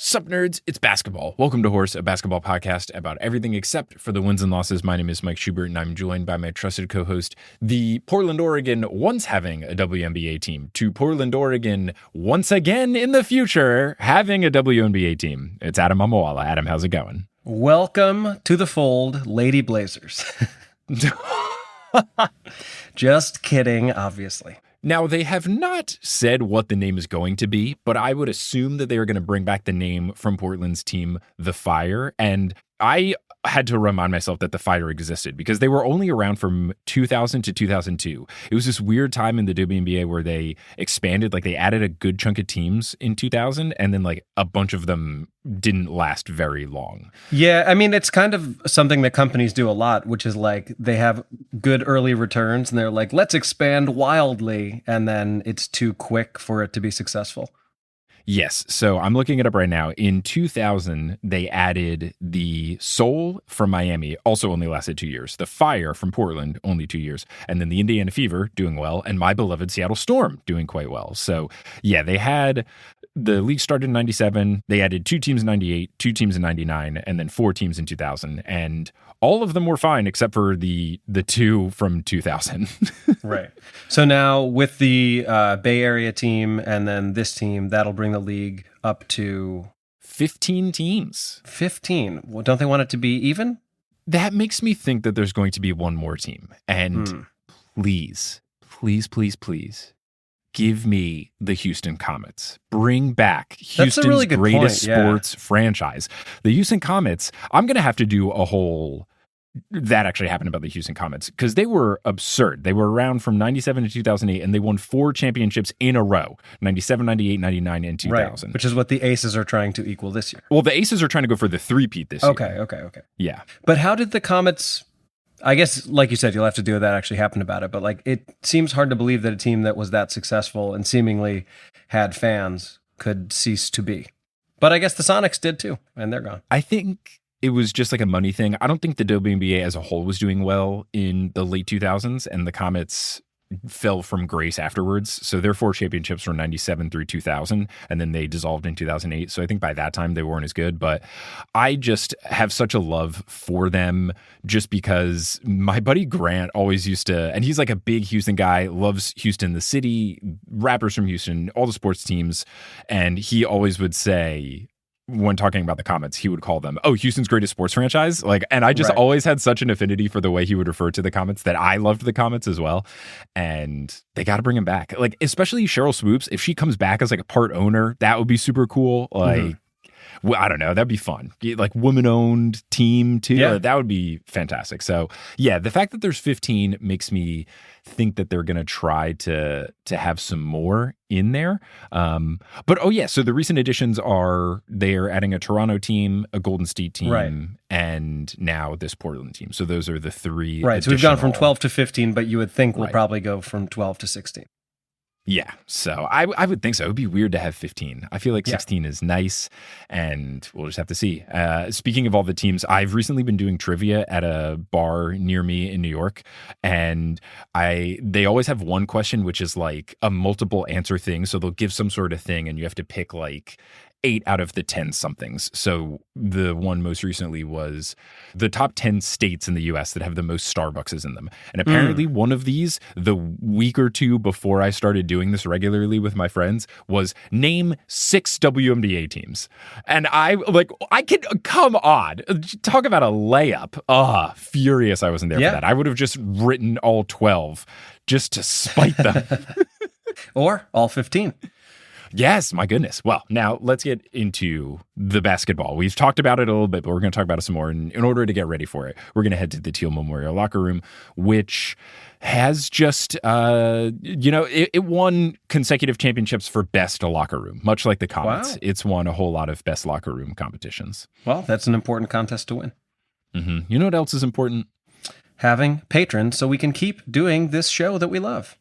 Sup, nerds? It's basketball. Welcome to Horse, a basketball podcast about everything except for the wins and losses. My name is Mike Schubert, and I'm joined by my trusted co-host, the Portland, Oregon, once having a WNBA team, to Portland, Oregon, once again in the future, having a WNBA team. It's Adam Amawala. Adam, how's it going? Welcome to the fold, Lady Blazers. Just kidding, obviously. Now, they have not said what the name is going to be, but I would assume that they are going to bring back the name from Portland's team, The Fire. And I had to remind myself that The Fire existed because they were only around from 2000 to 2002. It was this weird time in the WNBA where they expanded, like they added a good chunk of teams in 2000, and then like a bunch of them didn't last very long. Yeah, I mean, it's kind of something that companies do a lot, which is like they have good early returns and they're like, let's expand wildly. And then it's too quick for it to be successful. Yes. So I'm looking it up right now. In 2000, they added the Soul from Miami, also only lasted 2 years. The Fire from Portland, only 2 years. And then the Indiana Fever, doing well. And my beloved Seattle Storm, doing quite well. So yeah, they had... The league started in 97. They added 2 teams in 98, 2 teams in 99, and then 4 teams in 2000. And all of them were fine except for the 2 from 2000. Right. So now with the Bay Area team and then this team, that'll bring the league up to 15 teams. 15. Well, don't they want it to be even? That makes me think that there's going to be one more team. And please, give me the Houston Comets. Bring back Houston's really good greatest point, yeah. sports franchise. The Houston Comets, I'm going to have to do a whole... That actually happened about the Houston Comets because they were absurd. They were around from 97 to 2008, and they won 4 championships in a row, 97, 98, 99, and 2000. Right, which is what the Aces are trying to equal this year. Well, the Aces are trying to go for the three-peat this year. Okay. Yeah. But how did the Comets... I guess, like you said, you'll have to do what that actually happened about it. But like, it seems hard to believe that a team that was that successful and seemingly had fans could cease to be. But I guess the Sonics did too, and they're gone. I think it was just like a money thing. I don't think the WNBA as a whole was doing well in the late 2000s, and the Comets fell from grace afterwards. So their 4 championships were 97 through 2000, and then they dissolved in 2008. So I think by that time they weren't as good, but I just have such a love for them just because my buddy Grant always used to, and he's like a big Houston guy, loves Houston, the city, rappers from Houston, all the sports teams. And he always would say, when talking about the Comets, he would call them, Houston's greatest sports franchise. Like, and I just always had such an affinity for the way he would refer to the Comets that I loved the Comets as well. And they got to bring him back. Like, especially Cheryl Swoops, if she comes back as like a part owner, that would be super cool. Like, well, I don't know. That'd be fun. Like woman-owned team too. Yeah. That would be fantastic. So yeah, the fact that there's 15 makes me think that they're going to try to have some more in there. But so the recent additions are they're adding a Toronto team, a Golden State team, and now this Portland team. So those are the 3. Right. So we've gone from 12 to 15, but you would think we'll probably go from 12 to 16. Yeah, so I would think so. It would be weird to have 15. I feel like 16 is nice, and we'll just have to see. Speaking of all the teams, I've recently been doing trivia at a bar near me in New York, and they always have one question, which is like a multiple answer thing. So they'll give some sort of thing, and you have to pick like 8 out of the 10 somethings. So the one most recently was the top 10 states in the US that have the most Starbuckses in them. And apparently one of these, the week or 2 before I started doing this regularly with my friends, was name 6 WNBA teams. And come on, talk about a layup. Furious I wasn't there for that. I would have just written all 12 just to spite them. Or all 15. Yes, my goodness. Well, now let's get into the basketball. We've talked about it a little bit, but we're going to talk about it some more. And in order to get ready for it, we're going to head to the Teal Memorial locker room, which has just, it won consecutive championships for best locker room, much like the Comets. Wow. It's won a whole lot of best locker room competitions. Well, that's an important contest to win. Mm-hmm. You know what else is important? Having patrons so we can keep doing this show that we love.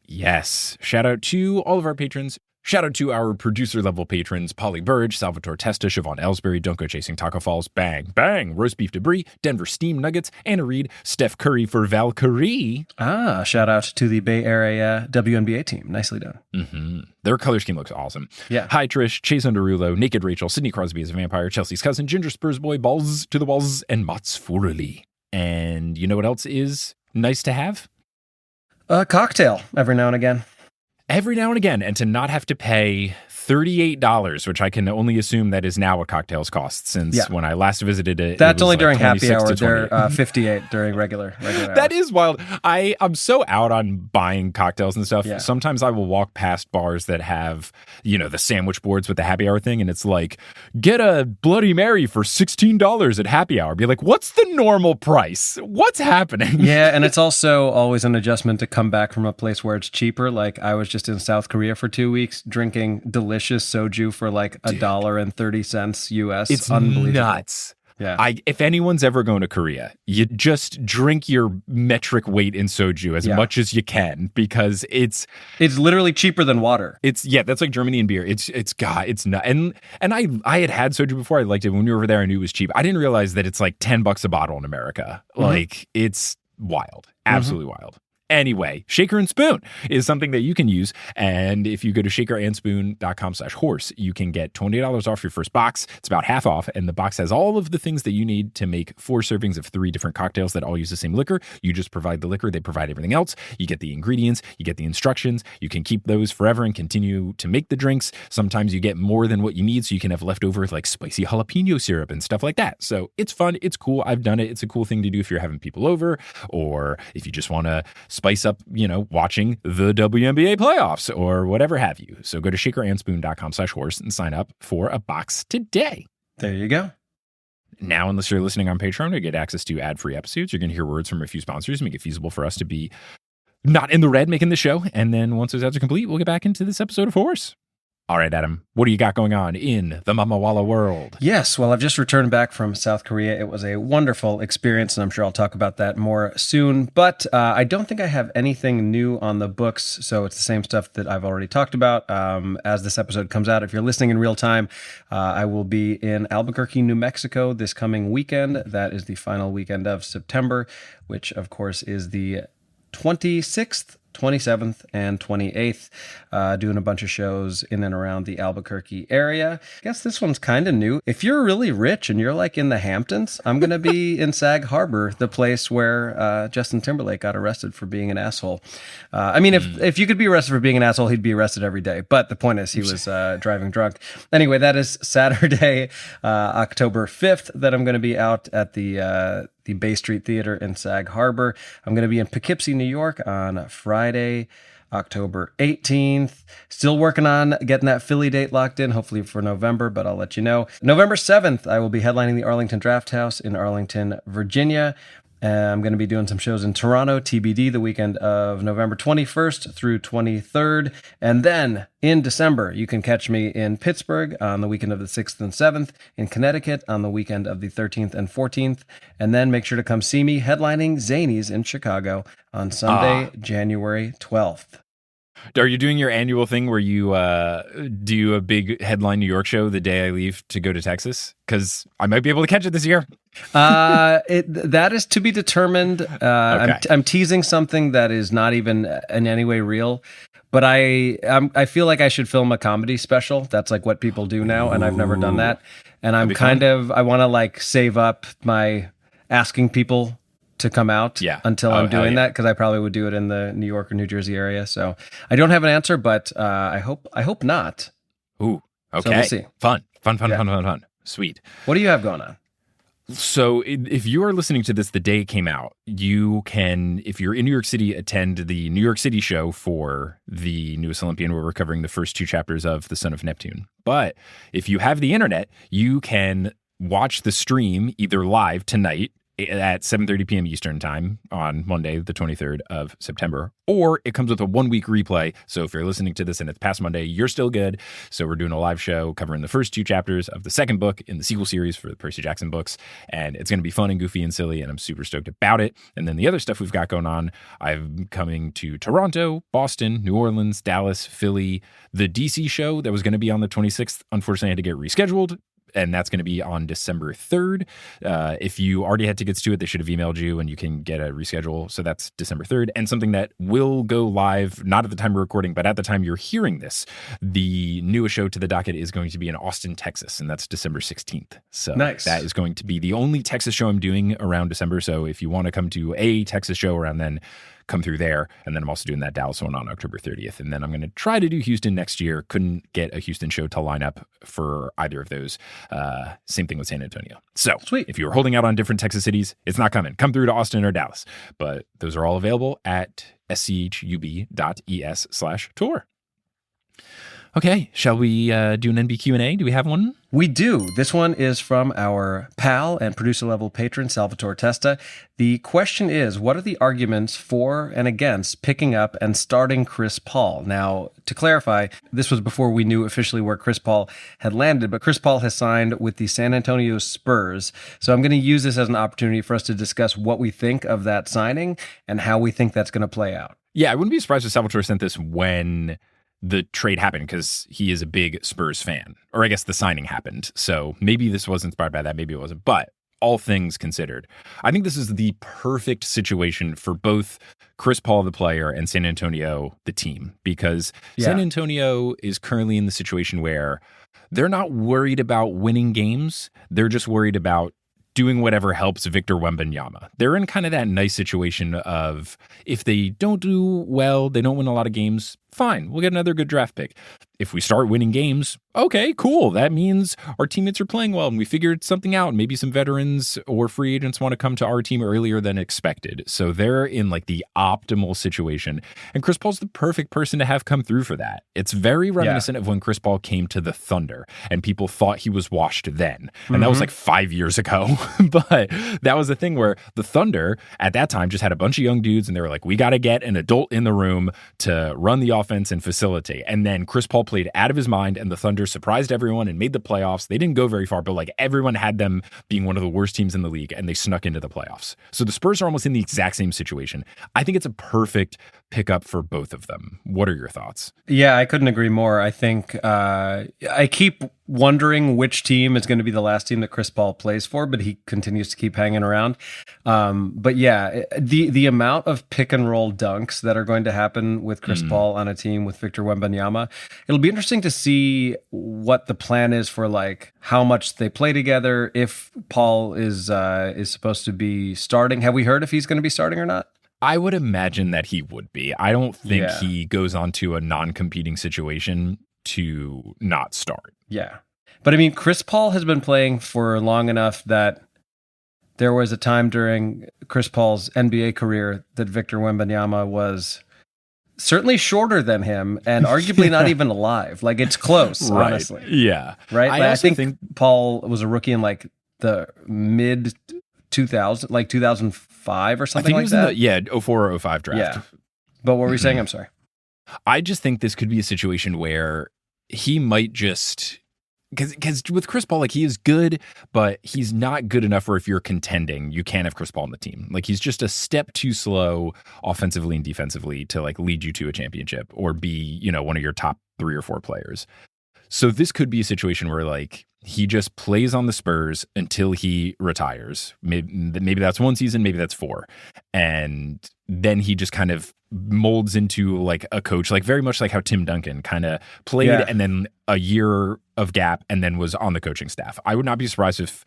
Yes. Shout out to all of our patrons. Shout out to our producer-level patrons, Polly Burge, Salvatore Testa, Siobhan Ellsbury, Don't Go Chasing Taco Falls, Bang, Bang, Roast Beef Debris, Denver Steam Nuggets, Anna Reed, Steph Curry for Valkyrie. Shout out to the Bay Area WNBA team. Nicely done. Mm-hmm. Their color scheme looks awesome. Yeah. Hi, Trish, Chase Underulo, Naked Rachel, Sidney Crosby as a vampire, Chelsea's cousin, Ginger Spurs Boy, Balls to the Walls, and Mats Furley. And you know what else is nice to have? A cocktail every now and again. Every now and again, and to not have to pay $38, which I can only assume that is now what cocktails cost, since when I last visited it, that's it was only during happy hour. They're 58 during regular hours. That is wild. I'm so out on buying cocktails and stuff. Yeah. Sometimes I will walk past bars that have, the sandwich boards with the happy hour thing, and it's like, get a Bloody Mary for $16 at happy hour. Be like, what's the normal price? What's happening? Yeah, and it's also always an adjustment to come back from a place where it's cheaper. Like, I was just in South Korea for 2 weeks drinking delicious soju for like $1.30 US. It's unbelievable. Nuts. Yeah. If anyone's ever going to Korea, you just drink your metric weight in soju as much as you can, because it's literally cheaper than water. That's like Germany and beer. It's not. And I had soju before. I liked it when we were over there. I knew it was cheap. I didn't realize that it's like $10 a bottle in America. Mm-hmm. Like, it's wild. Absolutely wild. Anyway, Shaker and Spoon is something that you can use. And if you go to shakerandspoon.com/horse, you can get $20 off your first box. It's about half off. And the box has all of the things that you need to make 4 servings of 3 different cocktails that all use the same liquor. You just provide the liquor. They provide everything else. You get the ingredients. You get the instructions. You can keep those forever and continue to make the drinks. Sometimes you get more than what you need, so you can have leftover like spicy jalapeno syrup and stuff like that. So it's fun. It's cool. I've done it. It's a cool thing to do if you're having people over, or if you just want to spice up, watching the WNBA playoffs or whatever have you. So go to shakerandspoon.com/horse and sign up for a box today. There you go. Now, unless you're listening on Patreon to get access to ad-free episodes, you're going to hear words from a few sponsors, make it feasible for us to be not in the red making the show. And then once those ads are complete, we'll get back into this episode of Horse. All right, Adam, what do you got going on in the Mama Walla world? Yes, well, I've just returned back from South Korea. It was a wonderful experience, and I'm sure I'll talk about that more soon. But I don't think I have anything new on the books, so it's the same stuff that I've already talked about. As this episode comes out, if you're listening in real time, I will be in Albuquerque, New Mexico this coming weekend. That is the final weekend of September, which, of course, is the 26th, 27th, and 28th, doing a bunch of shows in and around the Albuquerque area. I guess this one's kind of new. If you're really rich and you're like in the Hamptons, I'm going to be in Sag Harbor, the place where Justin Timberlake got arrested for being an asshole. If you could be arrested for being an asshole, he'd be arrested every day. But the point is, he was driving drunk. Anyway, that is Saturday, October 5th, that I'm going to be out at the Bay Street Theater in Sag Harbor. I'm going to be in Poughkeepsie, New York on Friday, October 18th. Still working on getting that Philly date locked in, hopefully for November, but I'll let you know. November 7th, I will be headlining the Arlington Draft House in Arlington, Virginia. I'm going to be doing some shows in Toronto, TBD, the weekend of November 21st through 23rd. And then in December, you can catch me in Pittsburgh on the weekend of the 6th and 7th, in Connecticut on the weekend of the 13th and 14th. And then make sure to come see me headlining Zanies in Chicago on Sunday, January 12th. Are you doing your annual thing where you do a big headline New York show the day I leave to go to Texas? Because I might be able to catch it this year. That is to be determined. Okay. I'm teasing something that is not even in any way real. But I feel like I should film a comedy special. That's like what people do now, and I've never done that. And I want to like save up my asking people to come out until I'm doing that, because I probably would do it in the New York or New Jersey area. So I don't have an answer, but I hope not. Ooh, okay. So we'll see. Fun. Sweet. What do you have going on? So if you are listening to this the day it came out, you can, if you're in New York City, attend the New York City show for the newest Olympian, where we're covering the first 2 chapters of The Son of Neptune. But if you have the internet, you can watch the stream either live tonight at 7:30 p.m. Eastern time on Monday, the 23rd of September, or it comes with a 1-week replay. So if you're listening to this and it's past Monday, you're still good. So we're doing a live show covering the first 2 chapters of the second book in the sequel series for the Percy Jackson books. And it's going to be fun and goofy and silly, and I'm super stoked about it. And then the other stuff we've got going on, I'm coming to Toronto, Boston, New Orleans, Dallas, Philly. The DC show that was going to be on the 26th, unfortunately, had to get rescheduled. And that's going to be on December 3rd. If you already had tickets to it, they should have emailed you and you can get a reschedule. So that's December 3rd. And something that will go live, not at the time of recording, but at the time you're hearing this, the newest show to the docket is going to be in Austin, Texas. And that's December 16th. So nice. That is going to be the only Texas show I'm doing around December. So if you want to come to a Texas show around then, come through there. And then I'm also doing that Dallas one on October 30th. And then I'm going to try to do Houston next year. Couldn't get a Houston show to line up for either of those. Same thing with San Antonio. So sweet. If you were holding out on different Texas cities, it's not coming. Come through to Austin or Dallas. But those are all available at schub.es/tour. Okay, shall we do an NB Q&A? Do we have one? We do. This one is from our pal and producer-level patron, Salvatore Testa. The question is, what are the arguments for and against picking up and starting Chris Paul? Now, to clarify, this was before we knew officially where Chris Paul had landed, but Chris Paul has signed with the San Antonio Spurs. So I'm going to use this as an opportunity for us to discuss what we think of that signing and how we think that's going to play out. Yeah, I wouldn't be surprised if Salvatore sent this when the trade happened, because he is a big Spurs fan, or I guess the signing happened. So maybe this was inspired by that, maybe it wasn't. But all things considered, I think this is the perfect situation for both Chris Paul, the player, and San Antonio, the team, because San Antonio is currently in the situation where they're not worried about winning games. They're just worried about doing whatever helps Victor Wembanyama. They're in kind of that nice situation of, if they don't do well, they don't win a lot of games, fine, we'll get another good draft pick. If we start winning games, okay, cool. That means our teammates are playing well and we figured something out. Maybe some veterans or free agents want to come to our team earlier than expected. So they're in like the optimal situation. And Chris Paul's the perfect person to have come through for that. It's very reminiscent of when Chris Paul came to the Thunder and people thought he was washed then. And that was like 5 years ago. But that was the thing where the Thunder at that time just had a bunch of young dudes and they were like, we got to get an adult in the room to run the offense and facilitate. And then Chris Paul played out of his mind and the Thunder surprised everyone and made the playoffs. They didn't go very far, but like everyone had them being one of the worst teams in the league and they snuck into the playoffs. So the Spurs are almost in the exact same situation. I think it's a perfect pickup for both of them. What are your thoughts? Yeah, I couldn't agree more. I think I keep wondering which team is going to be the last team that Chris Paul plays for, but he continues to keep hanging around. But yeah, the amount of pick and roll dunks that are going to happen with Chris Paul on a team with Victor Wembanyama, it'll be interesting to see what the plan is for like how much they play together. If Paul is supposed to be starting, have we heard if he's going to be starting or not? I would imagine that he would be. I don't think he goes on to a non-competing situation to not start. Yeah. But I mean, Chris Paul has been playing for long enough that there was a time during Chris Paul's NBA career that Victor Wembanyama was certainly shorter than him and arguably not even alive. Like, it's close, honestly. Yeah. Right? I think Paul was a rookie in like the mid 2000, like 2005 or something like that. 04 or 05 draft. Yeah. But what were you saying? I'm sorry. I just think this could be a situation where he might just, because with Chris Paul, like, he is good, but he's not good enough where if you're contending, you can't have Chris Paul on the team. Like, he's just a step too slow offensively and defensively to like lead you to a championship or be, you know, one of your top 3 or 4 players. So this could be a situation where like he just plays on the Spurs until he retires. Maybe that's 1 season, maybe that's 4. And then he just kind of molds into like a coach, like very much like how Tim Duncan kind of played and then a year of gap and then was on the coaching staff. I would not be surprised if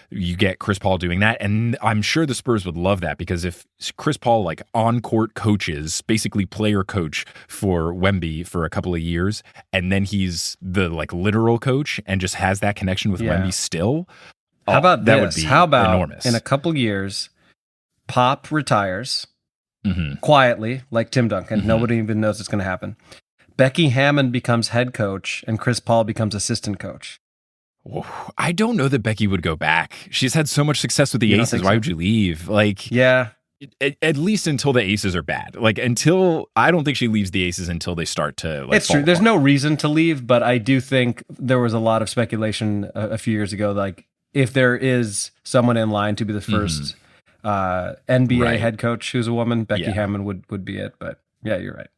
you get Chris Paul doing that. And I'm sure the Spurs would love that, because if Chris Paul like on-court coaches, basically player coach for Wemby for a couple of years, and then he's the like literal coach and just has that connection with Wemby still. How about that this? Would be How about enormous. In a couple years, Pop retires quietly, like Tim Duncan. Nobody even knows it's going to happen. Becky Hammond becomes head coach and Chris Paul becomes assistant coach. I don't know that Becky would go back. She's had so much success with the You don't Aces. think Why so? would you leave? Like, Yeah. at least until the Aces are bad. Like, I don't think she leaves the Aces until they start to, like, It's true. fall There's apart. no reason to leave, but I do think there was a lot of speculation a few years ago. Like, if there is someone in line to be the first NBA Right. head coach who's a woman, Becky Yeah. Hammond would be it. But yeah, you're right.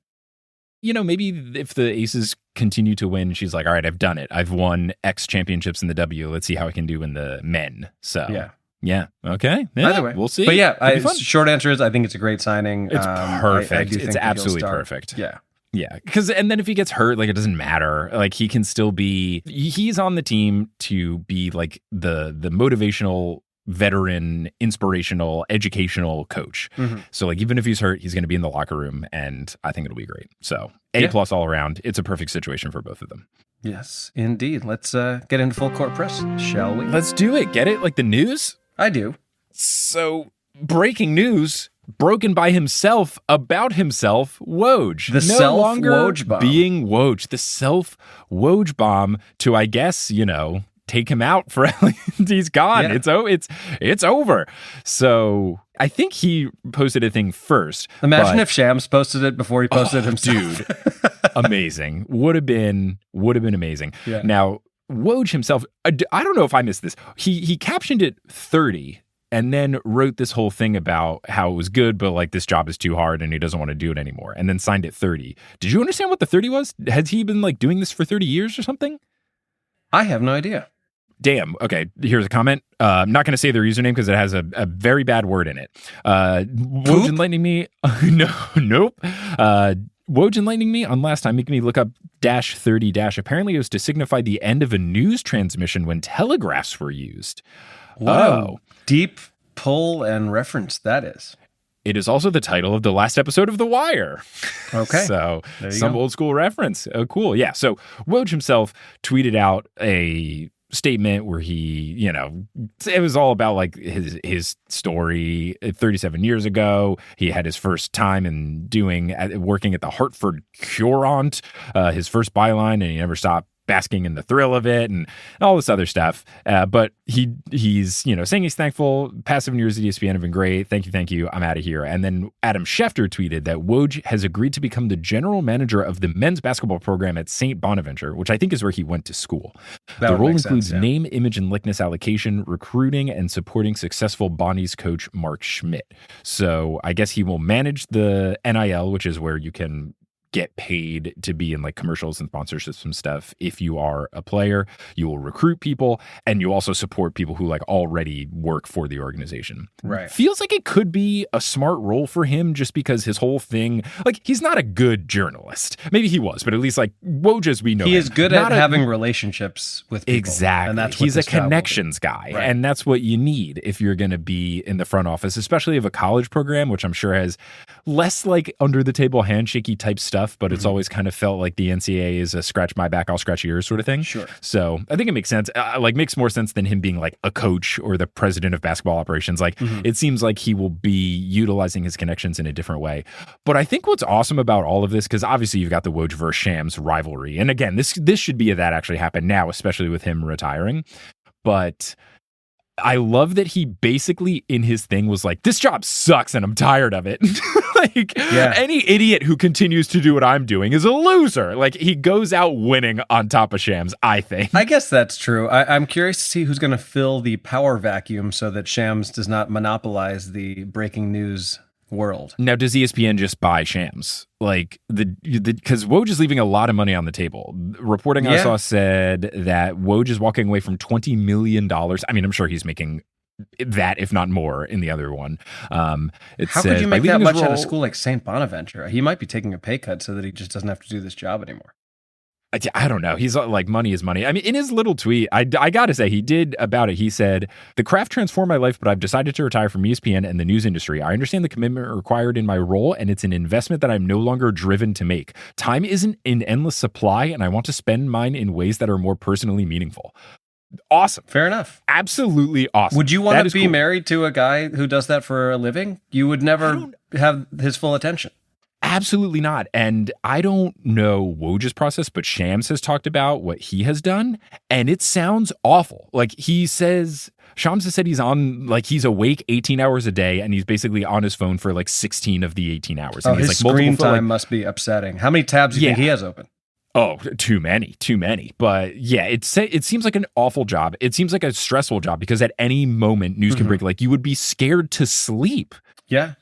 You know, maybe if the Aces continue to win, she's like, all right, I've done it. I've won X championships in the W. Let's see how I can do in the men. So, yeah. Okay. Yeah, Either way, we'll see. But yeah, Could be fun. short answer is I think it's a great signing. It's perfect. I do It's think that he'll absolutely start. perfect. Yeah. Yeah, and then if he gets hurt, like, it doesn't matter. Like, he can still be. He's on the team to be like the motivational, veteran, inspirational, educational coach. Mhm. So, like, even if he's hurt, he's going to be in the locker room, and I think it'll be great. So, A+ all around. It's a perfect situation for both of them. Yes, indeed. Let's get into full court press, shall we? Let's do it. Get it? Like the news. I do. So, breaking news. Broken by himself about himself, Woj. The self-Woj bomb. Being Woj. The self-Woj bomb to, I guess, take him out for he's gone. Yeah. It's over. So I think he posted a thing first. Imagine if Shams posted it before he posted it himself. Dude, amazing. Would have been amazing. Yeah. Now, Woj himself, I don't know if I missed this. He captioned it 30 and then wrote this whole thing about how it was good, but like this job is too hard and he doesn't want to do it anymore. And then signed it 30. Did you understand what the 30 was? Has he been like doing this for 30 years or something? I have no idea. Damn. Okay, here's a comment. I'm not going to say their username because it has a very bad word in it. Woj enlightening me. Nope. Woj enlightening me on last time, making me look up -30 Apparently it was to signify the end of a news transmission when telegraphs were used. Wow. Deep pull and reference that is. It is also the title of the last episode of The Wire. Okay. So There you some go. old school reference. Oh, cool. Yeah. So Woj himself tweeted out a statement where he, it was all about like his story. 37 years ago, he had his first time working at the Hartford Courant, his first byline, and he never stopped basking in the thrill of it and all this other stuff. But he's, saying he's thankful. Past 7 years at ESPN have been great. Thank you. I'm out of here. And then Adam Schefter tweeted that Woj has agreed to become the general manager of the men's basketball program at St. Bonaventure, which I think is where he went to school. That The would role make includes sense, yeah. name, image, and likeness allocation, recruiting, and supporting successful Bonnie's coach, Mark Schmidt. So I guess he will manage the NIL, which is where you can get paid to be in like commercials and sponsorships and stuff. If you are a player, you will recruit people and you also support people who like already work for the organization. Right. Feels like it could be a smart role for him just because his whole thing, like he's not a good journalist. Maybe he was, but at least like Woj as we know He him, is good not at having relationships with people. Exactly. And that's what He's a this job will be. connections guy. Right. And that's what you need if you're going to be in the front office, especially of a college program, which I'm sure has less like under the table handshakey type stuff, but it's always kind of felt like the NCAA is a scratch my back, I'll scratch yours sort of thing. Sure. So I think it makes sense. Makes more sense than him being like a coach or the president of basketball operations. Like it seems like he will be utilizing his connections in a different way. But I think what's awesome about all of this, because obviously you've got the Woj versus Shams rivalry. And again, this should be that actually happened now, especially with him retiring. But I love that he basically in his thing was like, this job sucks and I'm tired of it. Any idiot who continues to do what I'm doing is a loser. Like he goes out winning on top of Shams, I think. I guess that's true. I'm curious to see who's going to fill the power vacuum so that Shams does not monopolize the breaking news world. Now, does ESPN just buy Shams? Like because Woj is leaving a lot of money on the table. Reporting I saw said that Woj is walking away from $20 million. I mean, I'm sure he's making that, if not more, in the other one. How could you make that much at a school like St. Bonaventure? He might be taking a pay cut so that he just doesn't have to do this job anymore. I don't know. He's like, money is money. I mean, in his little tweet, I got to say, he did about it. He said, the craft transformed my life, but I've decided to retire from ESPN and the news industry. I understand the commitment required in my role, and it's an investment that I'm no longer driven to make. Time isn't in endless supply, and I want to spend mine in ways that are more personally meaningful. Awesome. Fair enough. Absolutely awesome. Would you want That to is be cool. married to a guy who does that for a living? You would never have his full attention. Absolutely not. And I don't know Woj's process, but Shams has talked about what he has done, and it sounds awful. Like Shams has said he's awake 18 hours a day, and he's basically on his phone for like 16 of the 18 hours. And his screen time must be upsetting. How many tabs do you think he has open? Oh, too many. But yeah, it seems like an awful job. It seems like a stressful job because at any moment news can break. Like you would be scared to sleep. Yeah.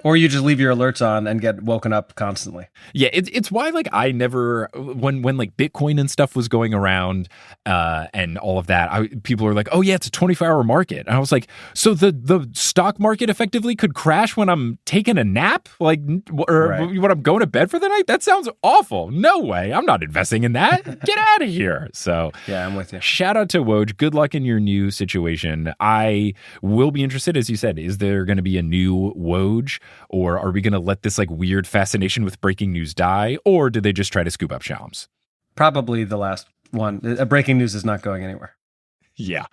Or you just leave your alerts on and get woken up constantly. Yeah, it's why like I never when like Bitcoin and stuff was going around and all of that, people are like, oh yeah, it's a 24-hour market. And I was like, so the stock market effectively could crash when I'm taking a nap, like when I'm going to bed for the night. That sounds awful. No way, I'm not investing in that. Get out of here. So yeah, I'm with you. Shout out to Woj. Good luck in your new situation. I will be interested, as you said. Is there going to be a new Woj? Or are we going to let this like weird fascination with breaking news die? Or did they just try to scoop up Shams? Probably the last one. Breaking news is not going anywhere. Yeah.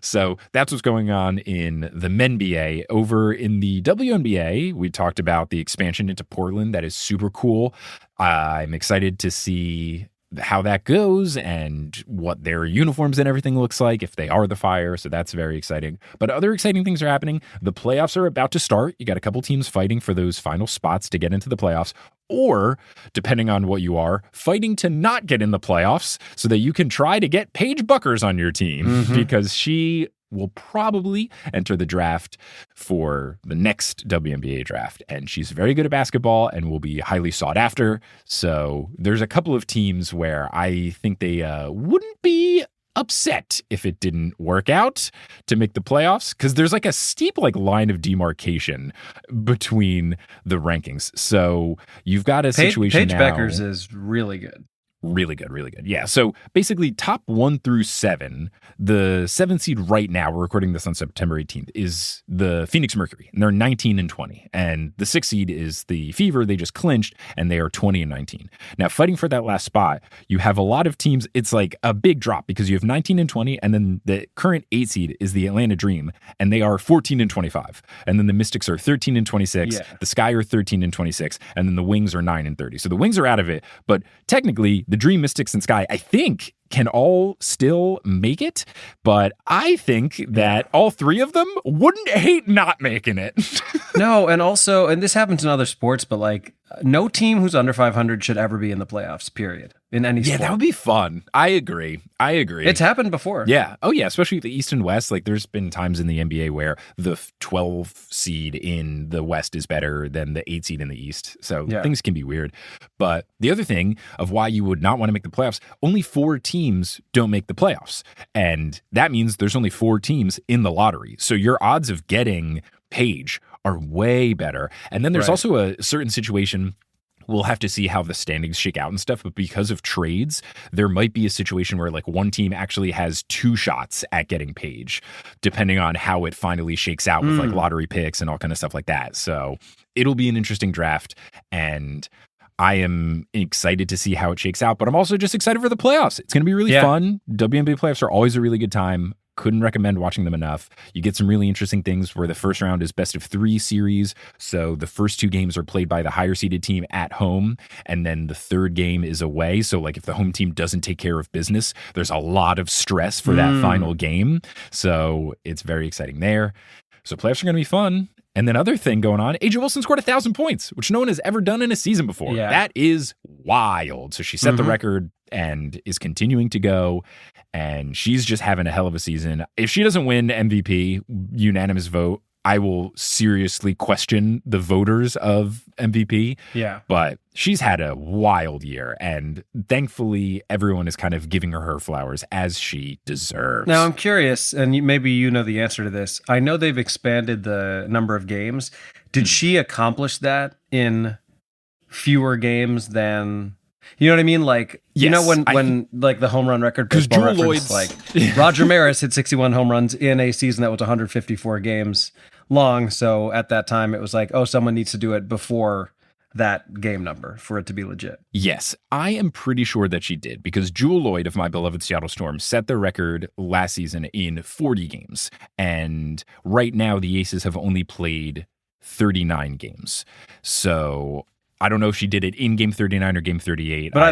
So that's what's going on in the MenBA. Over in the WNBA, we talked about the expansion into Portland. That is super cool. I'm excited to see how that goes and what their uniforms and everything looks like if they are the Fire. So that's very exciting. But other exciting things are happening. The playoffs are about to start. You got a couple teams fighting for those final spots to get into the playoffs, or depending on what you are, fighting to not get in the playoffs so that you can try to get Paige Buckers on your team because she will probably enter the draft for the next WNBA draft. And she's very good at basketball and will be highly sought after. So there's a couple of teams where I think they wouldn't be upset if it didn't work out to make the playoffs, because there's like a steep like line of demarcation between the rankings. So you've got a situation Paige now. Buckers is really good. Really good. Yeah. So basically top 1 through 7, the 7th seed right now, we're recording this on September 18th, is the Phoenix Mercury. And they're 19-20. And the 6th seed is the Fever. They just clinched and they are 20-19. Now fighting for that last spot, you have a lot of teams. It's like a big drop because you have 19-20. And then the current 8th seed is the Atlanta Dream. And they are 14-25. And then the Mystics are 13-26. Yeah. The Sky are 13-26. And then the Wings are 9-30. So the Wings are out of it. But technically, the Dream, Mystics, and Sky, I think, can all still make it, but I think that all 3 of them wouldn't hate not making it. No, and also, and this happens in other sports, but like no team who's under 500 should ever be in the playoffs, period, in any sport. Yeah, that would be fun. I agree. It's happened before. Yeah. Oh, yeah, especially the East and West. Like there's been times in the NBA where the 12 seed in the West is better than the 8 seed in the East. So things can be weird. But the other thing of why you would not want to make the playoffs, only 4 teams don't make the playoffs. And that means there's only 4 teams in the lottery. So your odds of getting Paige are way better. And then there's also a certain situation. We'll have to see how the standings shake out and stuff. But because of trades, there might be a situation where like one team actually has 2 shots at getting Paige, depending on how it finally shakes out with like lottery picks and all kind of stuff like that. So it'll be an interesting draft. And I am excited to see how it shakes out, but I'm also just excited for the playoffs. It's going to be really fun. WNBA playoffs are always a really good time. Couldn't recommend watching them enough. You get some really interesting things where the first round is best of 3 series. So the first 2 games are played by the higher seeded team at home. And then the 3rd game is away. So like if the home team doesn't take care of business, there's a lot of stress for that final game. So it's very exciting there. So playoffs are going to be fun. And then other thing going on, AJ Wilson scored 1,000 points, which no one has ever done in a season before. Yeah. That is wild. So she set the record and is continuing to go. And she's just having a hell of a season. If she doesn't win MVP, unanimous vote, I will seriously question the voters of MVP. Yeah. But she's had a wild year. And thankfully, everyone is kind of giving her flowers as she deserves. Now, I'm curious, and maybe you know the answer to this. I know they've expanded the number of games. Did she accomplish that in fewer games than... You know what I mean? Like, you know, when like the home run record, because Jewel Lloyd's like Roger Maris hit 61 home runs in a season that was 154 games long. So at that time, it was like, oh, someone needs to do it before that game number for it to be legit. Yes, I am pretty sure that she did, because Jewel Lloyd of my beloved Seattle Storm set the record last season in 40 games. And right now, the Aces have only played 39 games. So I don't know if she did it in game 39 or game 38. But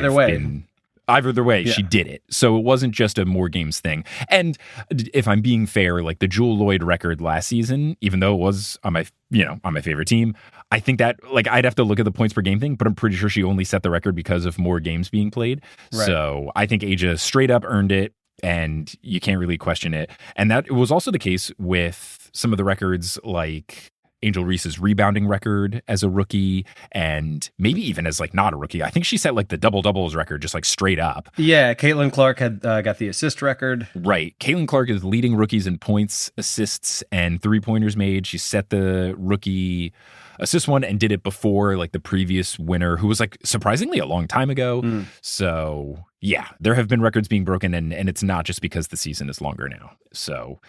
either way, she did it. So it wasn't just a more games thing. And if I'm being fair, like the Jewel Lloyd record last season, even though it was on my favorite team, I think that like I'd have to look at the points per game thing, but I'm pretty sure she only set the record because of more games being played. Right. So I think A'ja straight up earned it, and you can't really question it. And that was also the case with some of the records like Angel Reese's rebounding record as a rookie, and maybe even as like not a rookie. I think she set like the double-doubles record just like straight up. Yeah, Caitlin Clark had got the assist record. Right. Caitlin Clark is leading rookies in points, assists, and three-pointers made. She set the rookie assist one and did it before like the previous winner, who was like surprisingly a long time ago. So yeah, there have been records being broken, and it's not just because the season is longer now. So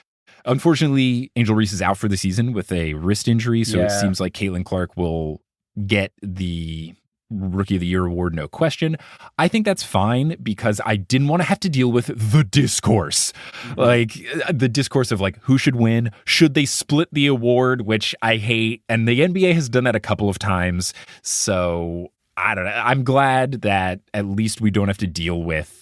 unfortunately, Angel Reese is out for the season with a wrist injury, so it seems like Caitlin Clark will get the Rookie of the Year award, no question. I think that's fine because I didn't want to have to deal with the discourse. Like the discourse of like who should win, should they split the award, which I hate, and the NBA has done that a couple of times. So I don't know. I'm glad that at least we don't have to deal with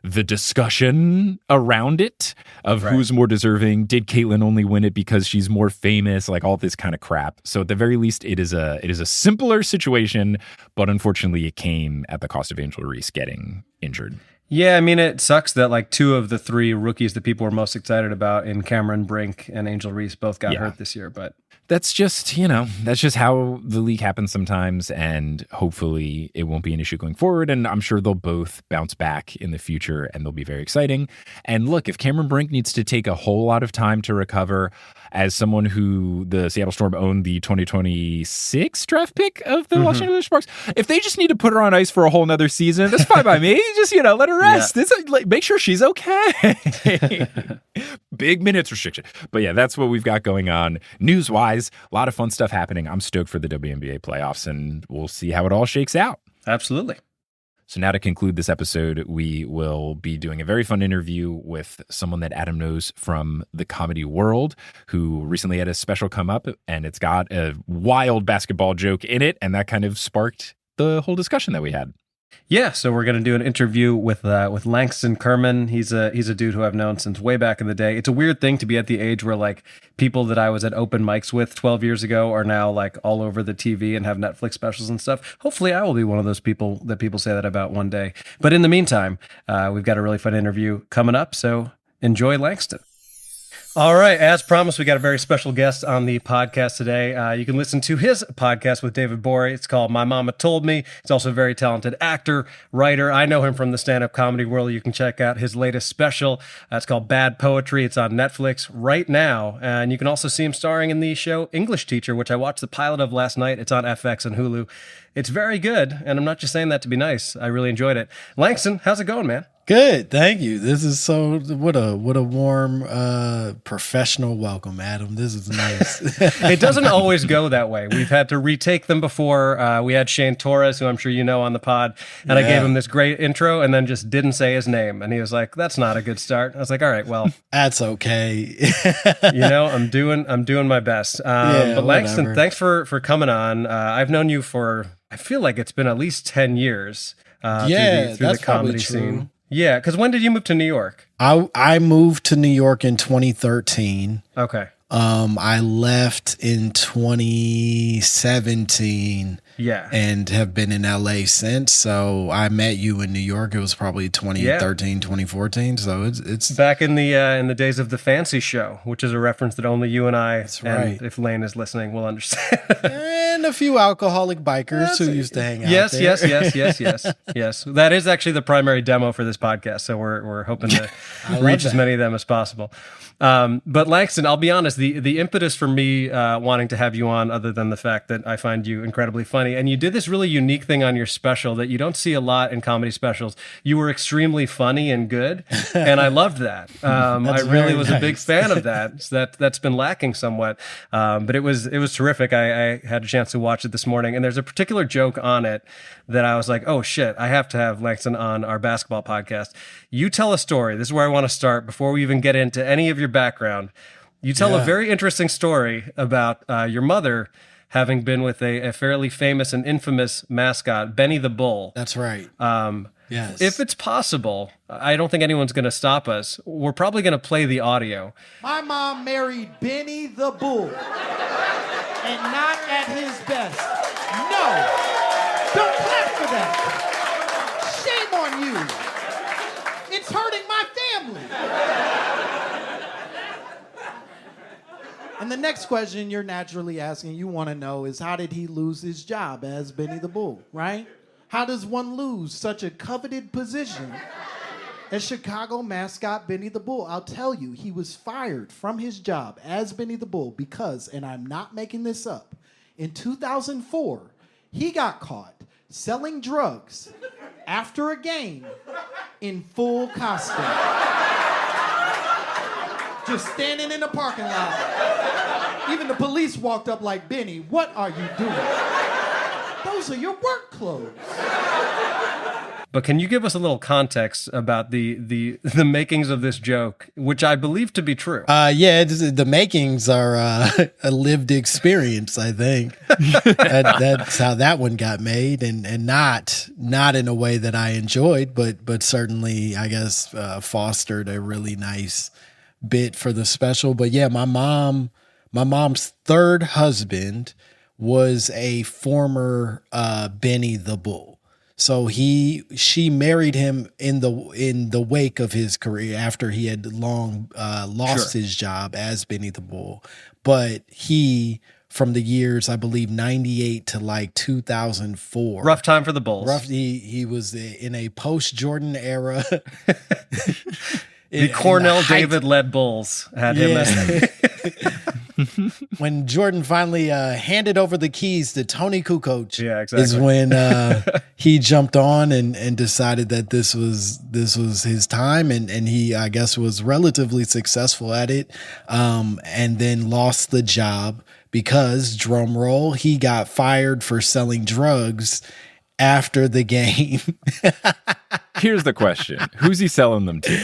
the discussion around it of who's more deserving. Did Caitlin only win it because she's more famous? Like all this kind of crap. So at the very least, it is a simpler situation, but unfortunately it came at the cost of Angel Reese getting injured. Yeah, I mean, it sucks that like two of the three rookies that people were most excited about in Cameron Brink and Angel Reese both got hurt this year, but that's just how the league happens sometimes, and hopefully it won't be an issue going forward, and I'm sure they'll both bounce back in the future, and they'll be very exciting. And look, if Cameron Brink needs to take a whole lot of time to recover, as someone who the Seattle Storm owned the 2026 draft pick of the Los Angeles Sparks, if they just need to put her on ice for a whole nother season, that's fine by me. Just, let her rest. It's like, make sure she's okay. Big minutes restriction. But yeah, that's what we've got going on news-wise. A lot of fun stuff happening. I'm stoked for the WNBA playoffs, and we'll see how it all shakes out. Absolutely. So now to conclude this episode, we will be doing a very fun interview with someone that Adam knows from the comedy world, who recently had a special come up, and it's got a wild basketball joke in it, and that kind of sparked the whole discussion that we had. Yeah, so we're going to do an interview with Langston Kerman. He's a dude who I've known since way back in the day. It's a weird thing to be at the age where like people that I was at open mics with 12 years ago are now like all over the TV and have Netflix specials and stuff. Hopefully I will be one of those people that people say that about one day. But in the meantime, we've got a really fun interview coming up, so enjoy Langston. All right, as promised, we got a very special guest on the podcast today. You can listen to his podcast with David Borey. It's called My Mama Told Me. He's also a very talented actor, writer. I know him from the stand-up comedy world. You can check out his latest special. It's called Bad Poetry. It's on Netflix right now. And you can also see him starring in the show English Teacher, which I watched the pilot of last night. It's on FX and Hulu. It's very good, and I'm not just saying that to be nice. I really enjoyed it. Langston, how's it going, man? Good, thank you. This is what a warm professional welcome, Adam. This is nice. It doesn't always go that way. We've had to retake them before. We had Shane Torres, who I'm sure you know, on the pod, and I gave him this great intro, and then just didn't say his name, and he was like, "That's not a good start." I was like, "All right, well, that's okay." I'm doing my best. But Langston, whatever. Thanks for coming on. I've known you for, I feel like it's been at least 10 years. Through the comedy scene. Yeah, because when did you move to New York? I moved to New York in 2013. Okay. I left in 2017. Yeah. And have been in LA since. So I met you in New York. It was probably 2013, 2014. So it's back in the days of the Fancy Show, which is a reference that only you and I, that's right, and if Lane is listening, will understand. And a few alcoholic bikers who used to hang out there. Yes. That is actually the primary demo for this podcast. So we're hoping to reach as many of them as possible. But Langston, I'll be honest, the impetus for me wanting to have you on, other than the fact that I find you incredibly funny, and you did this really unique thing on your special that you don't see a lot in comedy specials. You were extremely funny and good, and I loved that. I really was a big fan of that. So that's been lacking somewhat, but it was terrific. I had a chance to watch it this morning, and there's a particular joke on it that I was like, oh shit, I have to have Langston on our basketball podcast. You tell a story. This is where I want to start before we even get into any of your background. You tell a very interesting story about your mother having been with a fairly famous and infamous mascot, Benny the Bull. That's right. Yes. If it's possible, I don't think anyone's going to stop us. We're probably going to play the audio. My mom married Benny the Bull, and not at his best. No, don't clap for that. Shame on you. It's hurting my family. And the next question you're naturally asking, you want to know, is how did he lose his job as Benny the Bull, right? How does one lose such a coveted position as Chicago mascot Benny the Bull? I'll tell you, he was fired from his job as Benny the Bull because, and I'm not making this up, in 2004, he got caught selling drugs after a game in full costume. Just standing in the parking lot. Even the police walked up like, Benny, what are you doing? Those are your work clothes. But can you give us a little context about the makings of this joke, which I believe to be true? The makings are a lived experience, I think. That's how that one got made, and not in a way that I enjoyed, but certainly, I guess, fostered a really nice bit for the special. But yeah, my mom's third husband was a former Benny the Bull. So she married him in the wake of his career after he had long lost his job as Benny the Bull. But he, from the years, I believe 98 to like 2004. Rough time for the Bulls. He was in a post-Jordan era. The Cornell David-led Bulls had him as... When Jordan finally handed over the keys to Tony Kukoc, is when he jumped on and decided that this was his time, and he, I guess, was relatively successful at it, and then lost the job because, drum roll, he got fired for selling drugs after the game. Here's the question. Who's he selling them to?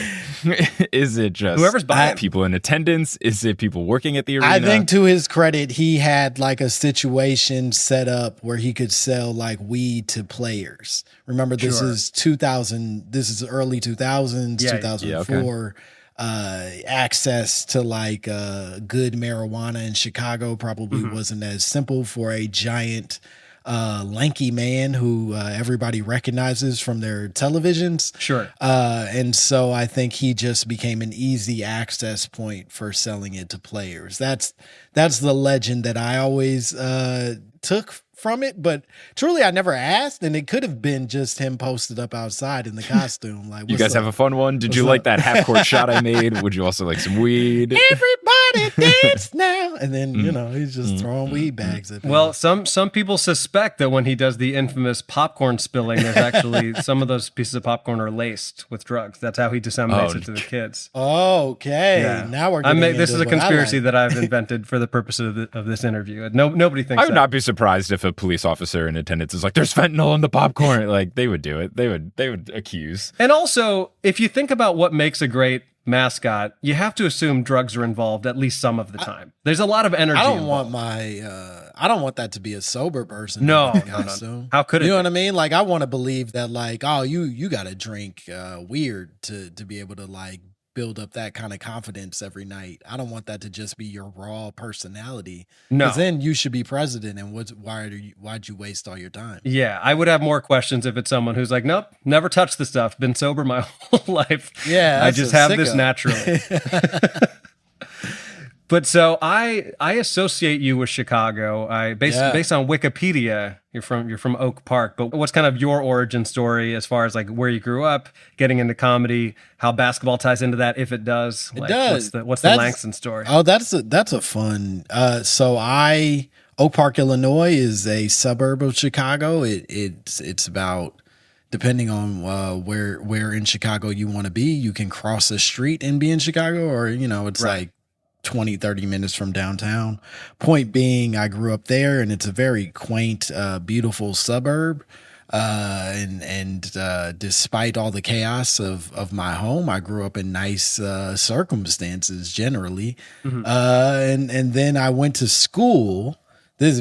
Is it just whoever's buying people in attendance? Is it people working at the arena? I think, to his credit, he had like a situation set up where he could sell like weed to players. Remember, this is 2000. This is early 2000s, 2004. Access to like good marijuana in Chicago probably wasn't as simple for a giant lanky man who everybody recognizes from their televisions. Sure. And so I think he just became an easy access point for selling it to players. That's the legend that I always took from it, but truly I never asked, and it could have been just him posted up outside in the costume. Like, you guys have a fun one? Did you like that half court shot I made? Would you also like some weed? Everybody dance now. And then, he's just throwing weed bags at people. Well, some people suspect that when he does the infamous popcorn spilling, there's actually some of those pieces of popcorn are laced with drugs. That's how he disseminates it to the kids. Okay. Yeah. Now we're getting this is a conspiracy that I've invented for the purpose of this interview. Nobody thinks I would not be surprised if a police officer in attendance is like, there's fentanyl in the popcorn. Like, they would do it. They would accuse. And also, if you think about what makes a great mascot, you have to assume drugs are involved at least some of the time. There's a lot of energy. I don't want that to be a sober person. No. How could it? You know what I mean? Like, I want to believe that, like, oh, you got to drink weird to be able to like build up that kind of confidence every night. I don't want that to just be your raw personality. No, because then you should be president. And why'd you waste all your time? Yeah, I would have more questions if it's someone who's like, nope, never touched the stuff, been sober my whole life. Yeah, I just have this naturally. But so I associate you with Chicago. Based on Wikipedia, you're from Oak Park. But what's kind of your origin story as far as like where you grew up, getting into comedy, how basketball ties into that, if it does? It does. What's the Langston story? Oh, that's a fun. Oak Park, Illinois, is a suburb of Chicago. It's about, depending on where in Chicago you want to be, you can cross a street and be in Chicago, or it's like 20, 30 minutes from downtown. Point being, I grew up there, and it's a very quaint, beautiful suburb. And despite all the chaos of my home, I grew up in nice circumstances generally. And then I went to school.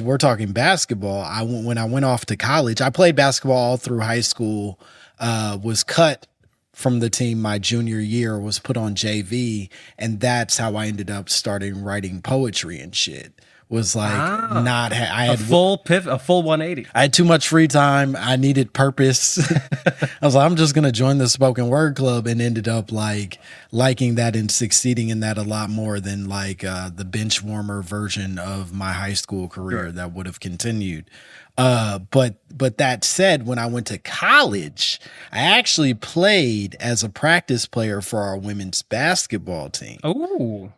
we're talking basketball. When I went off to college, I played basketball all through high school. Was cut from the team my junior year, was put on JV, and that's how I ended up starting writing poetry and shit. Was like I had a full 180. I had too much free time. I needed purpose. I was like, I'm just gonna join the spoken word club, and ended up like liking that and succeeding in that a lot more than like the bench warmer version of my high school career that would have continued. But that said, when I went to college, I actually played as a practice player for our women's basketball team. Oh.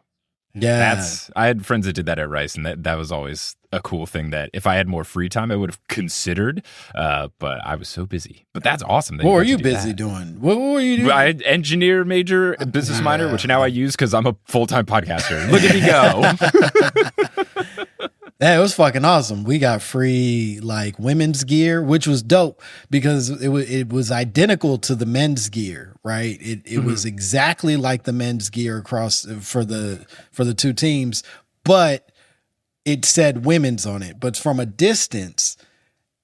Yeah. I had friends that did that at Rice, and that was always a cool thing that if I had more free time, I would have considered. But I was so busy. But that's awesome. What were you busy doing? What were you doing? I had engineer major, business minor, which now I use because I'm a full-time podcaster. Look at me go. Yeah, it was fucking awesome. We got free like women's gear, which was dope because it was identical to the men's gear, right? It was exactly like the men's gear across for the two teams, but it said women's on it. But from a distance,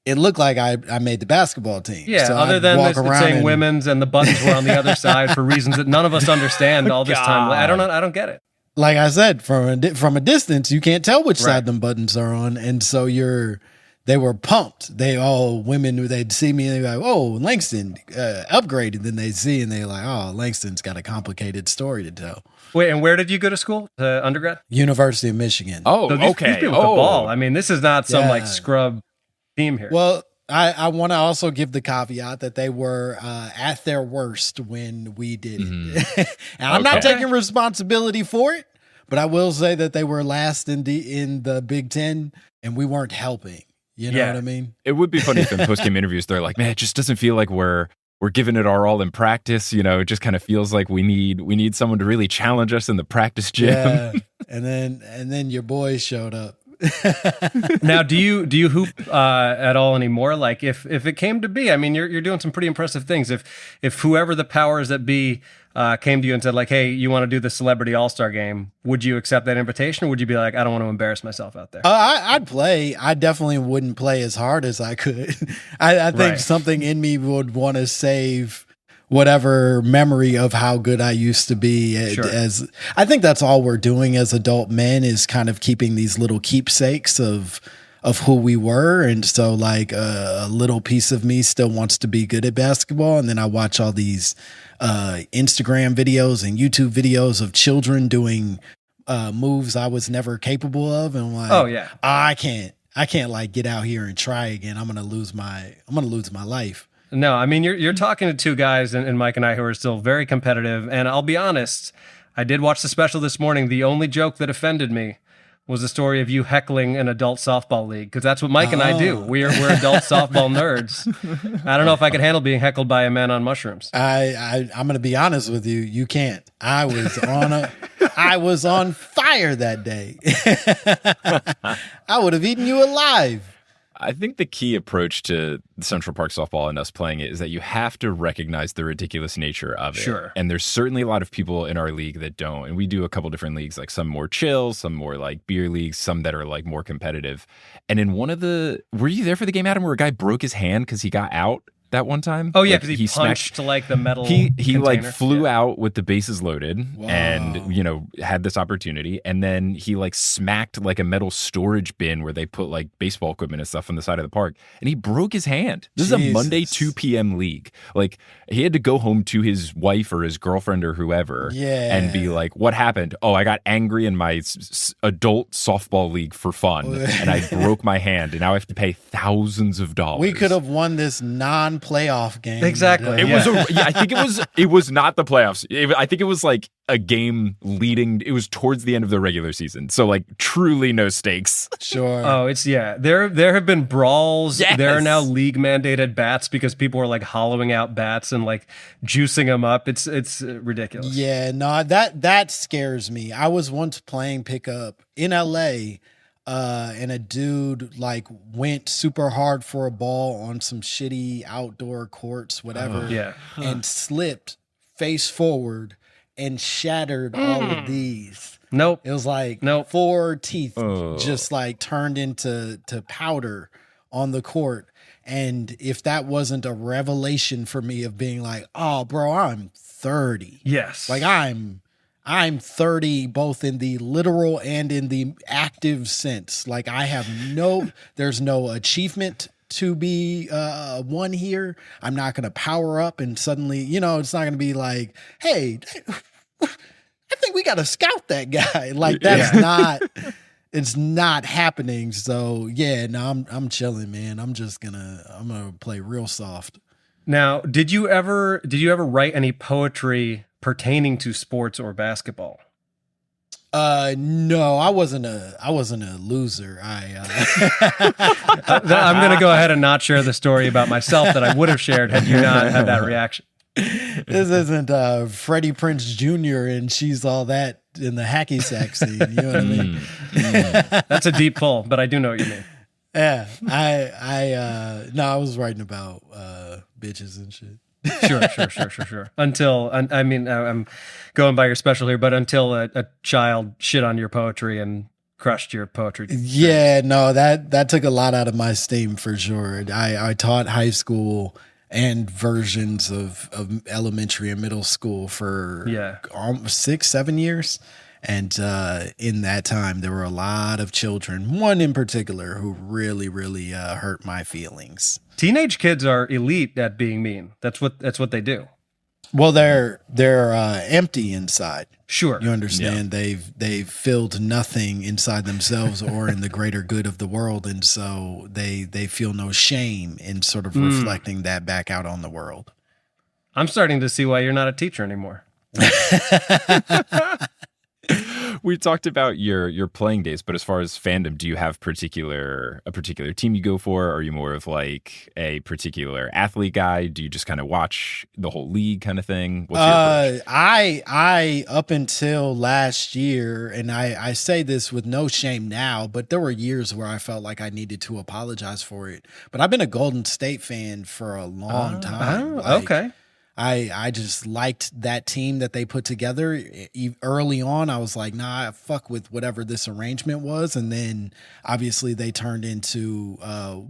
it looked like I made the basketball team. Yeah, so other than this, saying women's and the buttons were on the other side for reasons that none of us understand all this time. I don't get it. Like I said, from a distance, you can't tell which side them buttons are on, and so they were pumped. Women, they'd see me and they'd be like, "Oh, Langston upgraded." Then they see and they're like, "Oh, Langston's got a complicated story to tell." Wait, and where did you go to school? Undergrad? University of Michigan. Oh, so these okay. people with the ball. I mean, this is not some like scrub team here. Well, I want to also give the caveat that they were at their worst when we did it. And I'm not taking responsibility for it, but I will say that they were last in the Big Ten, and we weren't helping. You know what I mean? It would be funny if in post-game interviews they're like, man, it just doesn't feel like we're giving it our all in practice. You know, it just kind of feels like we need someone to really challenge us in the practice gym. Yeah. and then your boys showed up. Now, do you hoop at all anymore? Like if it came to be, I mean, you're doing some pretty impressive things. If whoever the powers that be came to you and said like, hey, you want to do the celebrity all-star game, would you accept that invitation, or would you be like, I don't want to embarrass myself out there? I'd play. I definitely wouldn't play as hard as I could. I think something in me would want to save whatever memory of how good I used to be. As I think that's all we're doing as adult men is kind of keeping these little keepsakes of who we were. And so like a little piece of me still wants to be good at basketball. And then I watch all these Instagram videos and YouTube videos of children doing moves I was never capable of. And I'm like, I can't like get out here and try again. I'm going to lose my life. No, I mean, you're talking to two guys, and Mike and I, who are still very competitive. And I'll be honest, I did watch the special this morning. The only joke that offended me was the story of you heckling an adult softball league, because that's what Mike and I do. We're adult softball nerds. I don't know if I could handle being heckled by a man on mushrooms. I'm going to be honest with you. You can't. I was on fire that day. I would have eaten you alive. I think the key approach to Central Park softball and us playing it is that you have to recognize the ridiculous nature of it. Sure. And there's certainly a lot of people in our league that don't. And we do a couple different leagues, like some more chill, some more like beer leagues, some that are like more competitive. And in one of were you there for the game, Adam, where a guy broke his hand because he got out that one time? Oh yeah, like, because he punched to like the metal. He container. like flew out with the bases loaded and had this opportunity, and then he like smacked like a metal storage bin where they put like baseball equipment and stuff on the side of the park, and he broke his hand. This is a Monday 2 p.m. league. Like he had to go home to his wife or his girlfriend or whoever, and be like, "What happened? Oh, I got angry in my adult softball league for fun, and I broke my hand, and now I have to pay thousands of dollars." We could have won this non-playoff game. Exactly. I think it was not the playoffs. I think it was like a game leading. It was towards the end of the regular season. So like truly no stakes. Sure. Oh, there have been brawls. Yes. There are now league mandated bats because people are like hollowing out bats and like juicing them up. It's ridiculous. Yeah, no, that scares me. I was once playing pickup in LA. And a dude like went super hard for a ball on some shitty outdoor courts, whatever, and slipped face forward and shattered all of these. Nope. It was like Nope. 4 teeth just like turned into powder on the court. And if that wasn't a revelation for me of being like, oh, bro, I'm 30. Yes. Like I'm 30, both in the literal and in the active sense. Like I have there's no achievement to be won here. I'm not going to power up and suddenly, it's not going to be like, hey, I think we got to scout that guy. Like that's it's not happening. So yeah, no, I'm chilling, man. I'm gonna play real soft. Now, did you ever write any poetry pertaining to sports or basketball? No, I wasn't a loser. I'm going to go ahead and not share the story about myself that I would have shared had you not had that reaction. This isn't Freddie Prinze Jr. and She's All That in the hacky sack scene. You know what I mean? That's a deep pull, but I do know what you mean. Yeah, I was writing about bitches and shit. Sure. Until, I mean, I'm going by your special here, but until a child shit on your poetry and crushed your poetry. Yeah, no, that took a lot out of my steam for sure. I taught high school and versions of elementary and middle school for almost 6-7 years. And in that time, there were a lot of children, one in particular, who really, really hurt my feelings. Teenage kids are elite at being mean. That's what they do. Well, they're empty inside. Sure, you understand. Yeah. They've filled nothing inside themselves or in the greater good of the world, and so they feel no shame in sort of reflecting that back out on the world. I'm starting to see why you're not a teacher anymore. We talked about your playing days, but as far as fandom, do you have a particular team you go for? Are you more of like a particular athlete guy? Do you just kind of watch the whole league kind of thing? What's your approach? I up until last year, and I say this with no shame now, but there were years where I felt like I needed to apologize for it. But I've been a Golden State fan for a long time. Okay. I just liked that team that they put together. Early on, I was like, nah, fuck with whatever this arrangement was. And then obviously they turned into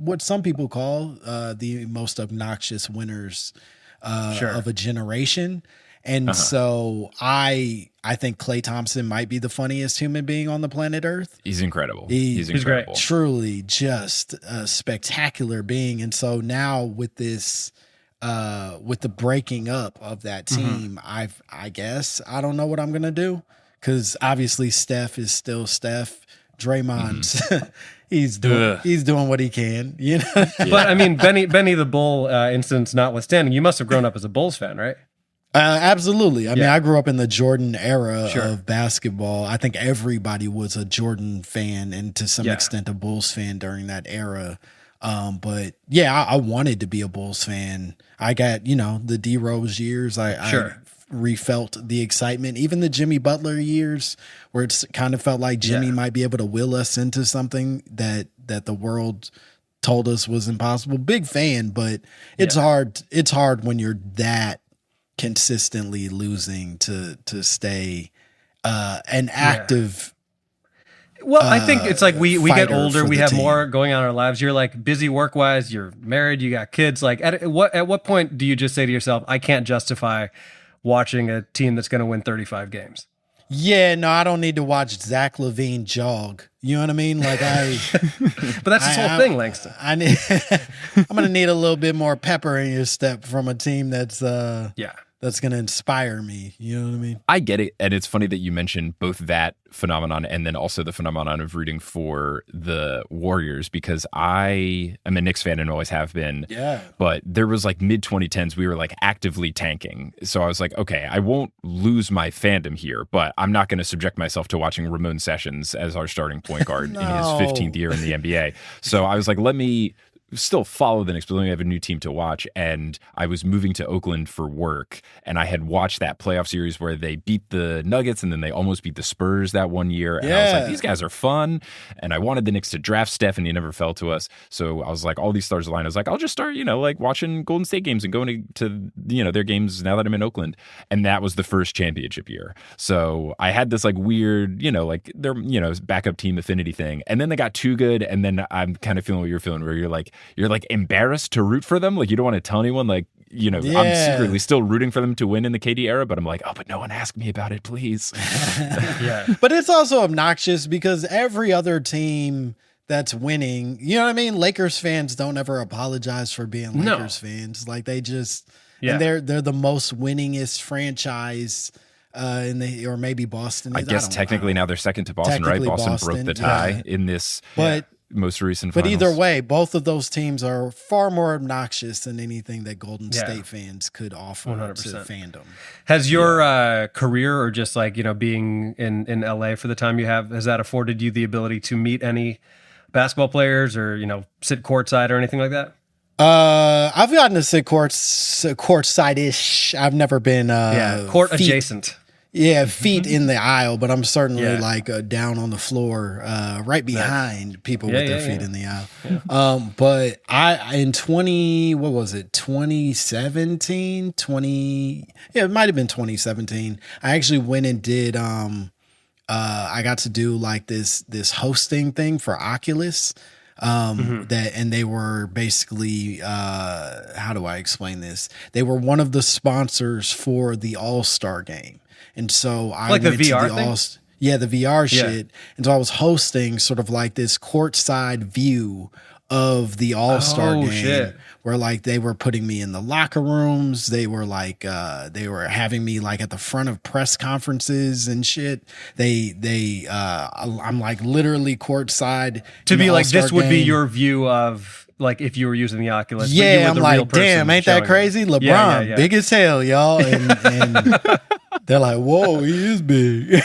what some people call the most obnoxious winners of a generation. And so I think Klay Thompson might be the funniest human being on the planet Earth. He's incredible. He's incredible. Great. Truly just a spectacular being. And so now with this... with the breaking up of that team, I guess I don't know what I'm gonna do, because obviously Steph is still Steph. Draymond's he's doing what he can, you know. Yeah. But I mean, Benny the Bull instance notwithstanding, you must have grown up as a Bulls fan, right? Absolutely. I mean, I grew up in the Jordan era of basketball. I think everybody was a Jordan fan and to some extent a Bulls fan during that era. But yeah, I wanted to be a Bulls fan. I got, the D Rose years. I refelt the excitement, even the Jimmy Butler years where it's kind of felt like Jimmy might be able to will us into something that the world told us was impossible. Big fan, but it's hard. It's hard when you're that consistently losing to stay, an active, Well, I think it's like we get older, we have team. more going on in our lives. You're like busy work-wise, you're married, you got kids. Like at what point do you just say to yourself, I can't justify watching a team that's going to win 35 games? Yeah, no, I don't need to watch Zach LaVine jog. You know what I mean? Like but that's his whole thing, Langston. I'm going to need a little bit more pepper in your step from a team that's going to inspire me. You know what I mean? I get it. And it's funny that you mentioned both that phenomenon and then also the phenomenon of rooting for the Warriors, because I am a Knicks fan and always have been. Yeah. But there was like mid 2010s, we were like actively tanking. So I was like, okay, I won't lose my fandom here, but I'm not going to subject myself to watching Ramon Sessions as our starting point guard in his 15th year in the NBA. So I was like, let me still follow the Knicks, but we have a new team to watch. And I was moving to Oakland for work, and I had watched that playoff series where they beat the Nuggets and then they almost beat the Spurs that one year. And I was like, these guys are fun. And I wanted the Knicks to draft Steph, and he never fell to us. So I was like, all these stars aligned. I was like, I'll just start, like watching Golden State games and going to their games now that I'm in Oakland. And that was the first championship year. So I had this like weird, like their, backup team affinity thing. And then they got too good. And then I'm kind of feeling what you're feeling, where you're like embarrassed to root for them. Like you don't want to tell anyone, like, I'm secretly still rooting for them to win in the KD era, but I'm like, oh, but no one asked me about it, please. Yeah. But it's also obnoxious because every other team that's winning, you know what I mean? Lakers fans don't ever apologize for being Lakers fans. Like they just, and they're the most winningest franchise or maybe Boston. I guess technically now they're second to Boston, right? Boston broke the tie in this most recent finals. But either way, both of those teams are far more obnoxious than anything that Golden State fans could offer 100%. To fandom. Has your career, or just like, being in LA for the time you have, has that afforded you the ability to meet any basketball players or, sit courtside or anything like that? I've gotten to sit courtside-ish. I've never been court adjacent. Yeah, feet in the aisle, but I'm certainly down on the floor, right behind people with their feet in the aisle. Yeah. But in 2017, it might have been 2017. I actually went and did, I got to do like this hosting thing for Oculus. And they were basically, how do I explain this? They were one of the sponsors for the All-Star game. And so I went the VR to the thing? the VR shit. And so I was hosting sort of like this courtside view of the All-Star game, shit. Where like they were putting me in the locker rooms. They were like they were having me like at the front of press conferences and shit. I'm like literally courtside to be like this would be your view of like if you were using the Oculus. Yeah, I'm like, damn, ain't that crazy? LeBron, big as hell, y'all, and they're like, whoa, he is big.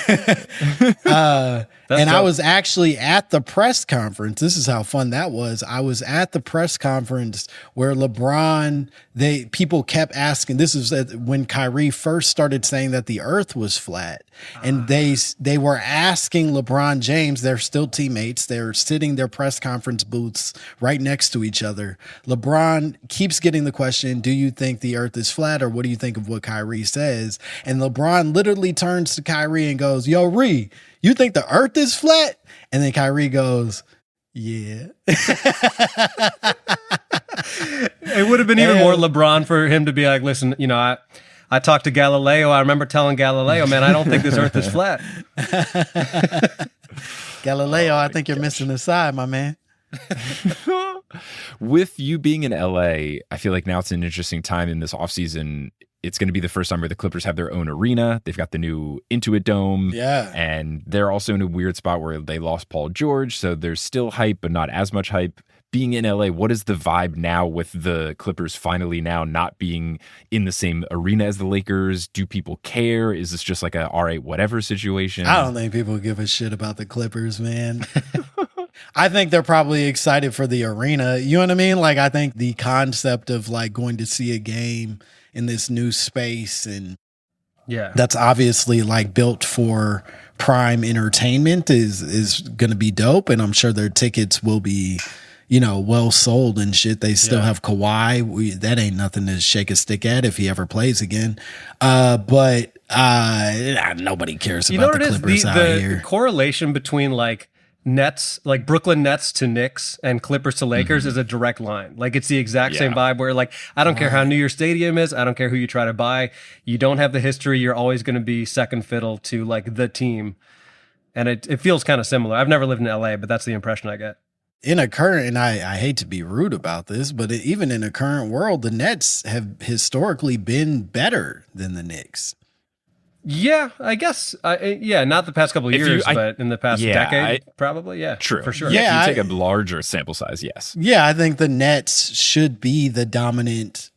And I was actually at the press conference. This is how fun that was. I was at the press conference where LeBron, people kept asking, this is when Kyrie first started saying that the earth was flat. And they were asking LeBron James, they're still teammates. They're sitting their press conference booths right next to each other. LeBron keeps getting the question, do you think the earth is flat, or what do you think of what Kyrie says? And LeBron literally turns to Kyrie and goes, yo, Ree, you think the earth is flat? And then Kyrie goes, yeah. It would have been even more LeBron for him to be like, listen, I talked to Galileo. I remember telling Galileo, man, I don't think this earth is flat. Galileo, I think you're missing the side, my man. With you being in LA, I feel like now it's an interesting time in this offseason. It's going to be the first time where the Clippers have their own arena. They've got the new Intuit Dome. Yeah. And they're also in a weird spot where they lost Paul George. So there's still hype, but not as much hype. Being in LA, what is the vibe now with the Clippers finally now not being in the same arena as the Lakers? Do people care? Is this just like a all right, whatever situation? I don't think people give a shit about the Clippers, man. I think they're probably excited for the arena. You know what I mean? Like, I think the concept of like going to see a game in this new space, and that's obviously like built for prime entertainment is going to be dope. And I'm sure their tickets will be, well sold and shit. They still have Kawhi. That ain't nothing to shake a stick at if he ever plays again. But nobody cares about the Clippers out here. The correlation between like Nets, like Brooklyn Nets to Knicks and Clippers to Lakers is a direct line. Like it's the exact same vibe where like, I don't care how new your stadium is. I don't care who you try to buy. You don't have the history. You're always going to be second fiddle to like the team. And it feels kind of similar. I've never lived in LA, but that's the impression I get. In a current, and I hate to be rude about this, but even in a current world, the Nets have historically been better than the Knicks. Yeah, I guess. Not the past couple of years, but in the past decade, probably. Yeah, true. For sure. Yeah, if you take a larger sample size, yes. Yeah, I think the Nets should be the dominant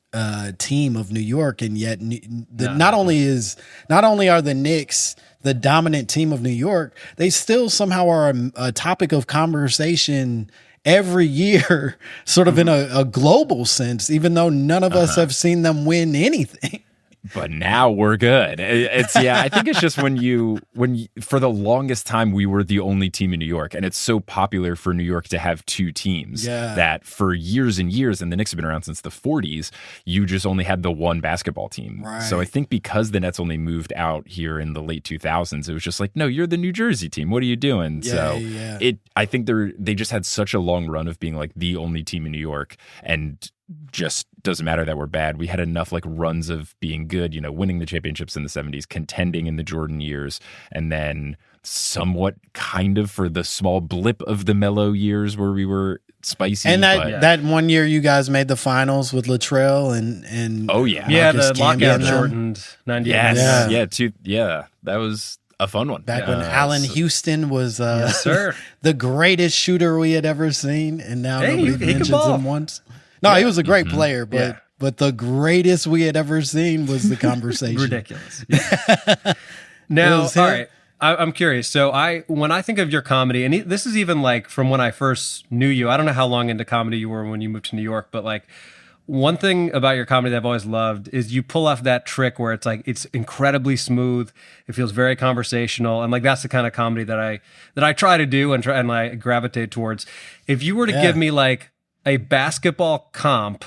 team of New York, and yet not only are the Knicks the dominant team of New York, they still somehow are a topic of conversation every year, sort of in a global sense, even though none of us have seen them win anything. But now we're good. I think it's just when you for the longest time we were the only team in New York, and it's so popular for New York to have two teams that for years and years, and the Knicks have been around since the 40s, you just only had the one basketball team. Right. So I think because the Nets only moved out here in the late 2000s, it was just like, no, you're the New Jersey team. What are you doing? I think they just had such a long run of being like the only team in New York, and just doesn't matter that we're bad. We had enough like runs of being good, winning the championships in the 70s, contending in the Jordan years, and then somewhat kind of for the small blip of the Melo years where we were spicy. And that one year you guys made the finals with Latrell and the lockout shortened 98. That was a fun one. Back when Allen Houston was yes, sir. the greatest shooter we had ever seen, and now nobody mentions him once. No, he was a great player, but the greatest we had ever seen was the conversation. Ridiculous. Yeah. Now, all right, I'm curious. So when I think of your comedy, and this is even like from when I first knew you, I don't know how long into comedy you were when you moved to New York, but like one thing about your comedy that I've always loved is you pull off that trick where it's like it's incredibly smooth, it feels very conversational, and like that's the kind of comedy that I try to do and I gravitate towards. If you were to give me like a basketball comp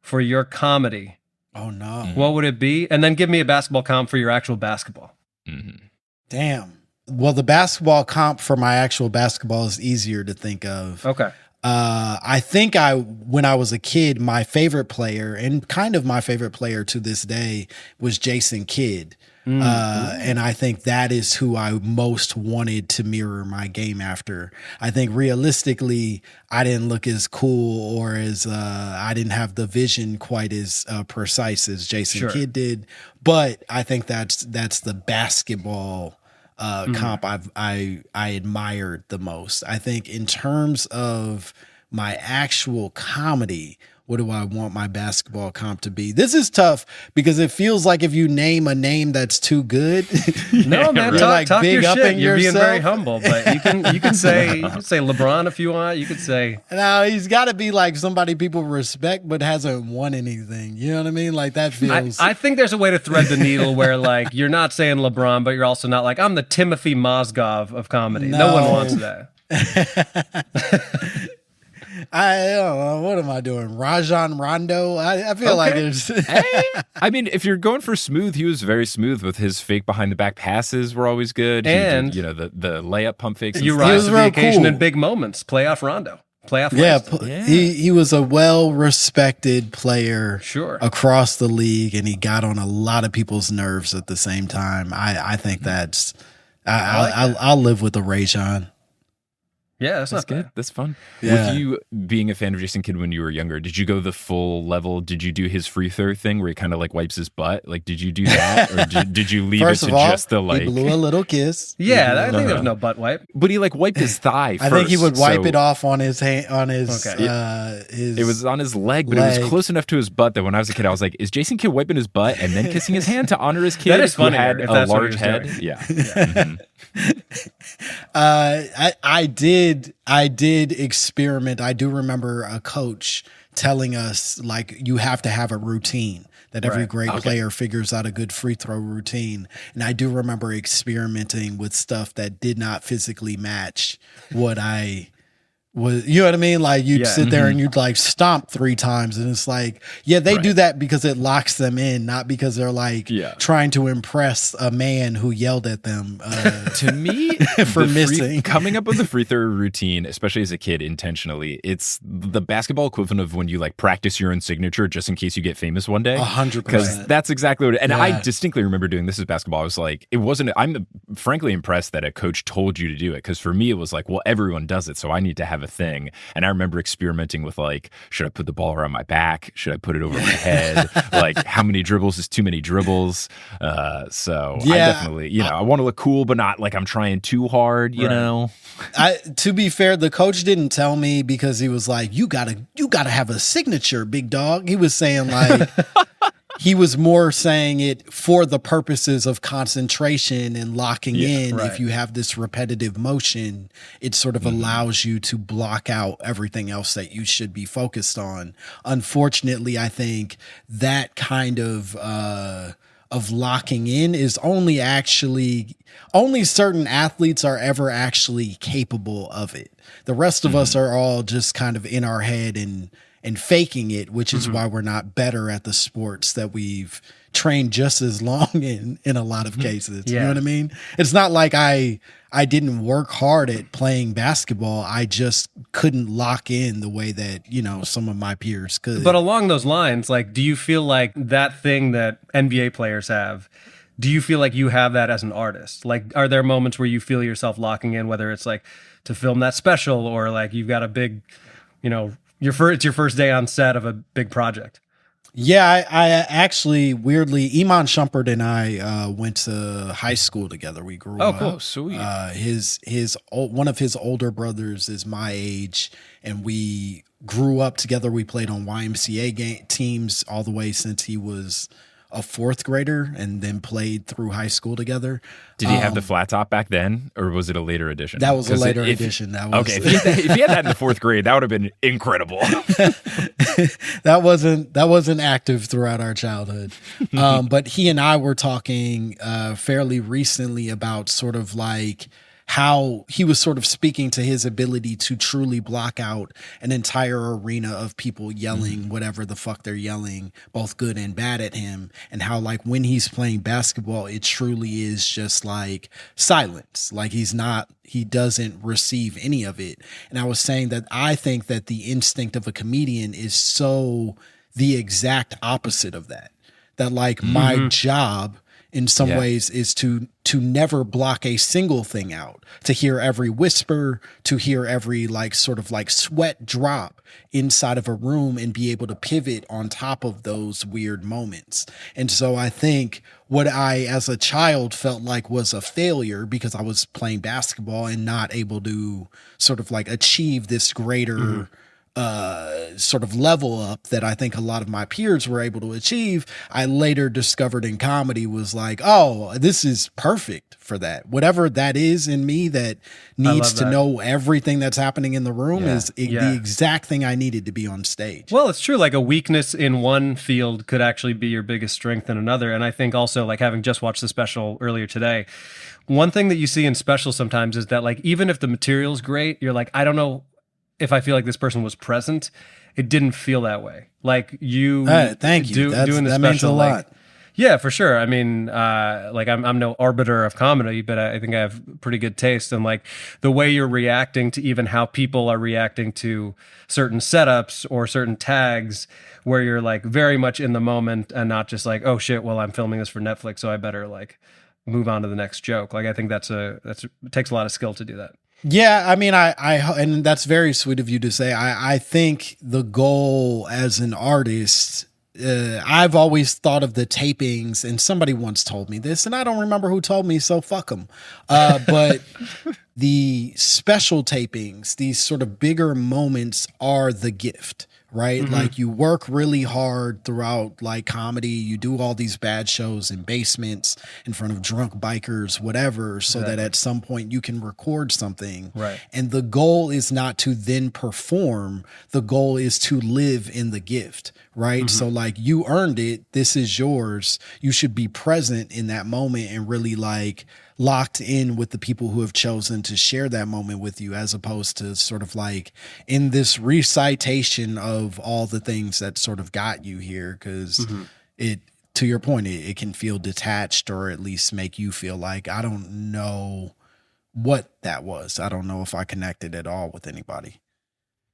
for your comedy, oh no, what would it be? And then give me a basketball comp for your actual basketball. Mm-hmm. Damn. Well, the basketball comp for my actual basketball is easier to think of. Okay. I think when I was a kid, my favorite player, and kind of my favorite player to this day, was Jason Kidd. And I think that is who I most wanted to mirror my game after. I think realistically, I didn't look as cool or as I didn't have the vision quite as precise as Jason Kidd did. But I think that's the basketball comp I admired the most. I think in terms of my actual comedy, what do I want my basketball comp to be? This is tough because it feels like if you name a name that's too good, no man, talk big your up shit. in You're yourself. being very humble, but you can say LeBron if you want. You could say no, he's got to be like somebody people respect but hasn't won anything. You know what I mean? Like that feels. I think there's a way to thread the needle where like you're not saying LeBron, but you're also not like I'm the Timothy Mozgov of comedy. No one wants that. I don't know. What am I doing? Rajon Rondo? I feel like it's... I mean, if you're going for smooth, he was very smooth with his fake behind the back passes were always good. And he did, the layup pump fakes. You rise to the occasion in big moments. Playoff Rondo. Playoff Langston. He was a well-respected player across the league, and he got on a lot of people's nerves at the same time. I think that's... I'll live with the Rajon. Yeah, that's not good. bad. That's fun. Yeah. With you being a fan of Jason Kidd when you were younger, did you go the full level? Did you do his free throw thing where he kind of like wipes his butt? Like, did you do that, or did you leave First it to of all, just the like? He blew a little kiss. Yeah, I think there was no butt wipe, but he like wiped his thigh. I think he would wipe it off on his hand. On his, his. It was on his leg, but it was close enough to his butt that when I was a kid, I was like, "Is Jason Kidd wiping his butt and then kissing his hand to honor his kid that is who funny, had if a that's large head?" doing. Yeah. Mm-hmm. I did experiment. I do remember a coach telling us like you have to have a routine, that every great player figures out a good free throw routine. And I do remember experimenting with stuff that did not physically match what I was, you know what I mean? Like you'd sit there and you'd like stomp 3 times, and it's like, they do that because it locks them in, not because they're like trying to impress a man who yelled at them. To me, for missing. Coming up with the free throw routine, especially as a kid intentionally, it's the basketball equivalent of when you like practice your own signature just in case you get famous one day. 100%. Because that's exactly what I distinctly remember doing this as basketball. I was like, I'm frankly impressed that a coach told you to do it, because for me it was like, well, everyone does it, so I need to have a thing. And I remember experimenting with like, should I put the ball around my back? Should I put it over my head? Like, how many dribbles is too many dribbles? I definitely, I want to look cool, but not like I'm trying too hard, you know? To be fair, the coach didn't tell me because he was like, you gotta have a signature, big dog. He was saying like, he was more saying it for the purposes of concentration and locking in. right. If you have this repetitive motion, it sort of allows you to block out everything else that you should be focused on. Unfortunately, I think that kind of locking in is only certain athletes are ever actually capable of it. The rest of us are all just kind of in our head and faking it, which is why we're not better at the sports that we've trained just as long in a lot of cases. You know what I mean? It's not like I didn't work hard at playing basketball. I just couldn't lock in the way that, some of my peers could. But along those lines, like, do you feel like that thing that NBA players have, do you feel like you have that as an artist? Like, are there moments where you feel yourself locking in, whether it's like to film that special or like you've got a big, it's your first day on set of a big project? Yeah, I actually, weirdly, Iman Shumpert and I went to high school together. We grew up. Oh, sweet. One of his older brothers is my age, and we grew up together. We played on YMCA teams all the way since he was a fourth grader, and then played through high school together. Did he have the flat top back then, or was it a later edition? That was a later edition. That was okay. If he had that in the fourth grade, that would have been incredible. that wasn't active throughout our childhood. But he and I were talking fairly recently about sort of like how he was sort of speaking to his ability to truly block out an entire arena of people yelling whatever the fuck they're yelling, both good and bad at him, and how like when he's playing basketball, it truly is just like silence. Like he doesn't receive any of it. And I was saying that I think that the instinct of a comedian is so the exact opposite of that. That like my job in some ways is to never block a single thing out, to hear every whisper, to hear every like sort of like sweat drop inside of a room and be able to pivot on top of those weird moments. And so I think what I as a child felt like was a failure because I was playing basketball and not able to sort of like achieve this greater sort of level up that I think a lot of my peers were able to achieve, I later discovered in comedy was like, oh, this is perfect for that. Whatever that is in me that needs to know everything that's happening in the room is the exact thing I needed to be on stage. Well, it's true. Like a weakness in one field could actually be your biggest strength in another. And I think also like having just watched the special earlier today, one thing that you see in specials sometimes is that like, even if the material's great, you're like, I don't know if I feel like this person was present. It didn't feel that way. Like you, thank you. Doing the that special, means a lot. Yeah, for sure. I mean, like I'm no arbiter of comedy, but I think I have pretty good taste. And like the way you're reacting to even how people are reacting to certain setups or certain tags, where you're like very much in the moment and not just like, oh shit, well I'm filming this for Netflix, so I better like move on to the next joke. Like I think it takes a lot of skill to do that. Yeah, I mean, I and that's very sweet of you to say. I think the goal as an artist, I've always thought of the tapings, and somebody once told me this, and I don't remember who told me, so fuck them. But the special tapings, these sort of bigger moments are the gift. Right? Mm-hmm. Like you work really hard throughout like comedy. You do all these bad shows in basements in front of drunk bikers, whatever, so that at some point you can record something. Right. And the goal is not to then perform. The goal is to live in the gift. Right. Mm-hmm. So like you earned it. This is yours. You should be present in that moment and really like locked in with the people who have chosen to share that moment with you, as opposed to sort of like in this recitation of all the things that sort of got you here. Cause it, to your point, it can feel detached, or at least make you feel like, I don't know what that was. I don't know if I connected at all with anybody.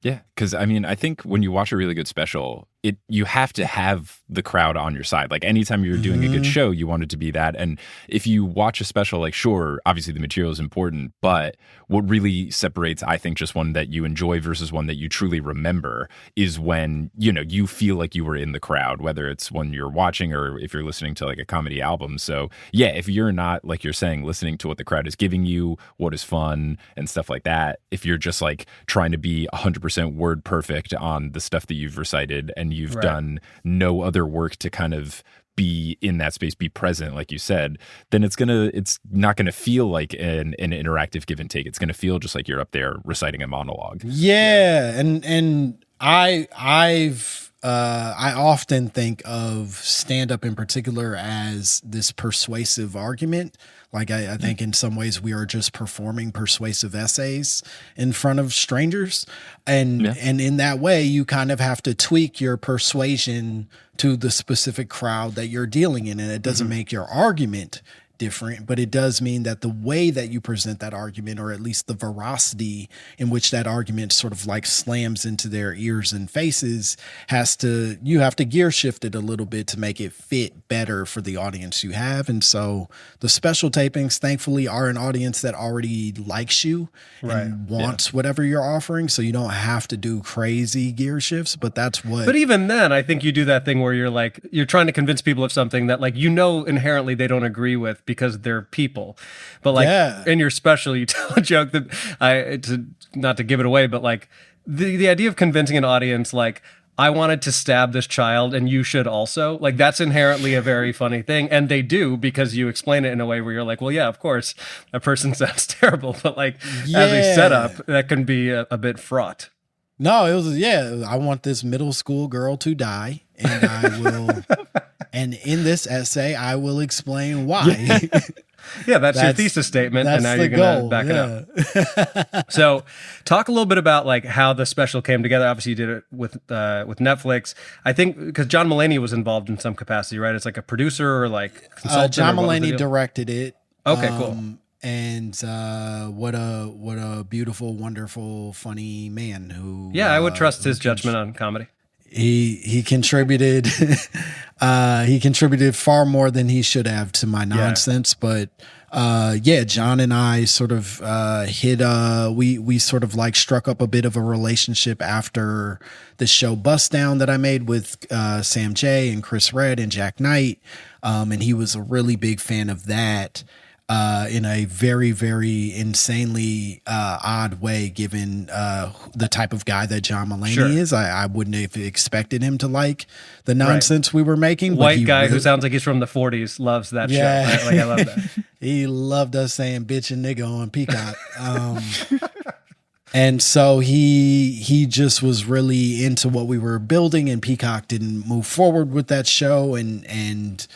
Yeah. Cause I mean, I think when you watch a really good special, you have to have the crowd on your side. Like anytime you're doing a good show, you want it to be that. And if you watch a special, like sure, obviously the material is important, but what really separates, I think, just one that you enjoy versus one that you truly remember is when, you feel like you were in the crowd, whether it's when you're watching or if you're listening to like a comedy album. So yeah, if you're not, like you're saying, listening to what the crowd is giving you, what is fun and stuff like that, if you're just like trying to be 100% word perfect on the stuff that you've recited and you've Right. done no other work to kind of be in that space, be present, like you said, then it's not gonna feel like an interactive give and take. It's gonna feel just like you're up there reciting a monologue. Yeah, and I often think of stand up in particular as this persuasive argument. Like I think in some ways we are just performing persuasive essays in front of strangers. And in that way you kind of have to tweak your persuasion to the specific crowd that you're dealing in. And it doesn't make your argument different, but it does mean that the way that you present that argument, or at least the veracity in which that argument sort of like slams into their ears and faces, you have to gear shift it a little bit to make it fit better for the audience you have. And so the special tapings, thankfully, are an audience that already likes you and wants whatever you're offering. So you don't have to do crazy gear shifts, but that's what. But even then, I think you do that thing where you're trying to convince people of something that inherently they don't agree with, because they're people. But in your special, you tell a joke that not to give it away, but like the idea of convincing an audience, like, I wanted to stab this child and you should also, like, that's inherently a very funny thing. And they do, because you explain it in a way where you're like, well, yeah, of course that person sounds terrible, but like as a setup, that can be a bit fraught. No, it was, I want this middle school girl to die, and I will, and in this essay, I will explain why. Yeah, that's your thesis statement, and now you're going to back it up. So talk a little bit about like how the special came together. Obviously, you did it with Netflix. I think because John Mulaney was involved in some capacity, right? It's like a producer or like consultant. John Mulaney directed it. Okay, cool. And what a beautiful, wonderful, funny man who. Yeah, I would trust his judgment on comedy. He contributed. He contributed far more than he should have to my nonsense, but John and I sort of we sort of like struck up a bit of a relationship after the show Bust Down that I made with Sam J and Chris Redd and Jack Knight, and he was a really big fan of that. In a very, very insanely odd way, given the type of guy that John Mulaney is. I wouldn't have expected him to like the nonsense we were making. White guy who sounds like he's from the 40s loves that show. Right? Like, I love that. He loved us saying bitch and nigga on Peacock. And so he just was really into what we were building, and Peacock didn't move forward with that show. And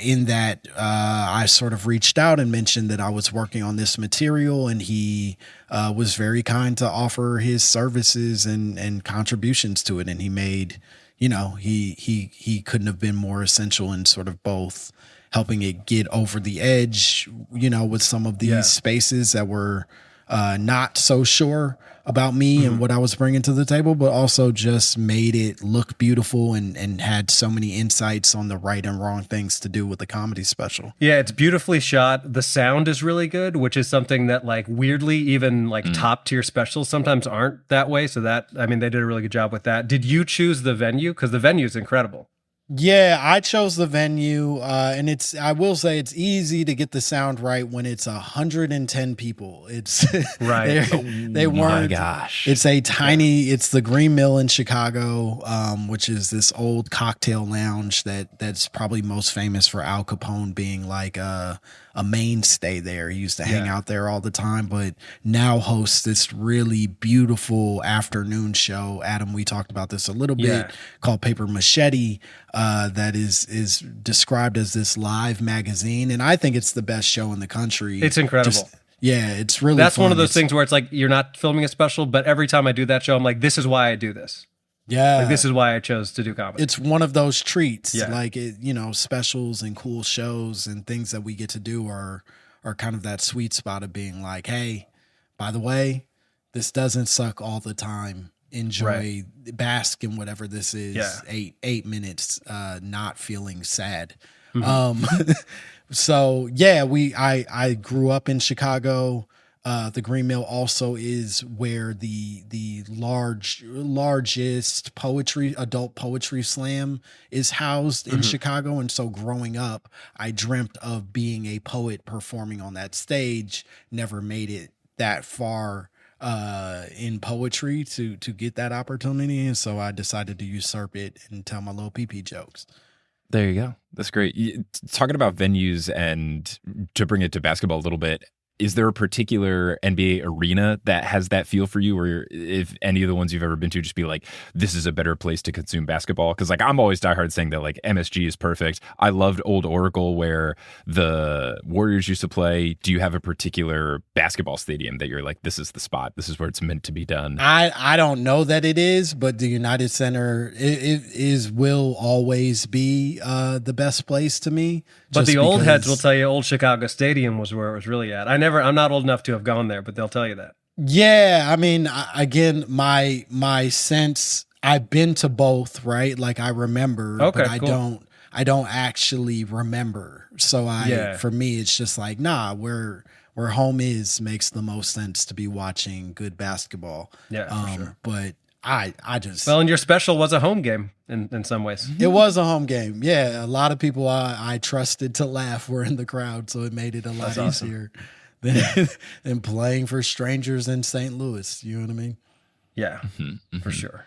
in that, I sort of reached out and mentioned that I was working on this material, and he was very kind to offer his services and contributions to it. And he made, he couldn't have been more essential in sort of both helping it get over the edge, with some of these spaces that were not so sure about me and what I was bringing to the table, but also just made it look beautiful and had so many insights on the right and wrong things to do with the comedy special. Yeah, it's beautifully shot. The sound is really good, which is something that like weirdly even like top tier specials sometimes aren't that way. So that, I mean, they did a really good job with that. Did you choose the venue? Because the venue is incredible. Yeah, I chose the venue, and I will say it's easy to get the sound right when it's 110 people. It's right. They weren't. My gosh. It's it's the Green Mill in Chicago, which is this old cocktail lounge that's probably most famous for Al Capone being like a mainstay there. He used to hang out there all the time, but now hosts this really beautiful afternoon show. Adam, we talked about this a little bit, called Paper Machete, that is described as this live magazine, and I think it's the best show in the country. It's incredible. It's really That's fun. One of those things where it's like you're not filming a special, but every time I do that show, I'm like, this is why I do this. Yeah. Like, this is why I chose to do comedy. It's one of those treats. Yeah. Like, specials and cool shows and things that we get to do are kind of that sweet spot of being like, hey, by the way, this doesn't suck all the time. Enjoy, bask in whatever this is. 8 minutes, not feeling sad. So yeah, I grew up in Chicago. The Green Mill also is where the largest adult poetry slam is housed in Chicago. And so growing up, I dreamt of being a poet performing on that stage, never made it that far in poetry to get that opportunity, and so I decided to usurp it and tell my little pee jokes. There you go. That's great. Talking about venues and to bring it to basketball a little bit, is there a particular NBA arena that has that feel for you, or if any of the ones you've ever been to just be like, this is a better place to consume basketball? Because like I'm always diehard saying that like MSG is perfect. I loved Old Oracle where the Warriors used to play. Do you have a particular basketball stadium that you're like, this is the spot, this is where it's meant to be done? I don't know that it is, but the United Center will always be the best place to me. But the old heads will tell you Old Chicago Stadium was where it was really at. I'm not old enough to have gone there, but they'll tell you that. Yeah, I mean, again, my sense, I've been to both, right? Like I remember, okay, but cool. I don't actually remember. So for me, it's just like, nah, where home makes the most sense to be watching good basketball. Yeah, for sure. But I just and your special was a home game in some ways. It was a home game. Yeah, a lot of people I trusted to laugh were in the crowd, so it made it a lot easier than playing for strangers in St. Louis. You know what I mean? Yeah, for sure.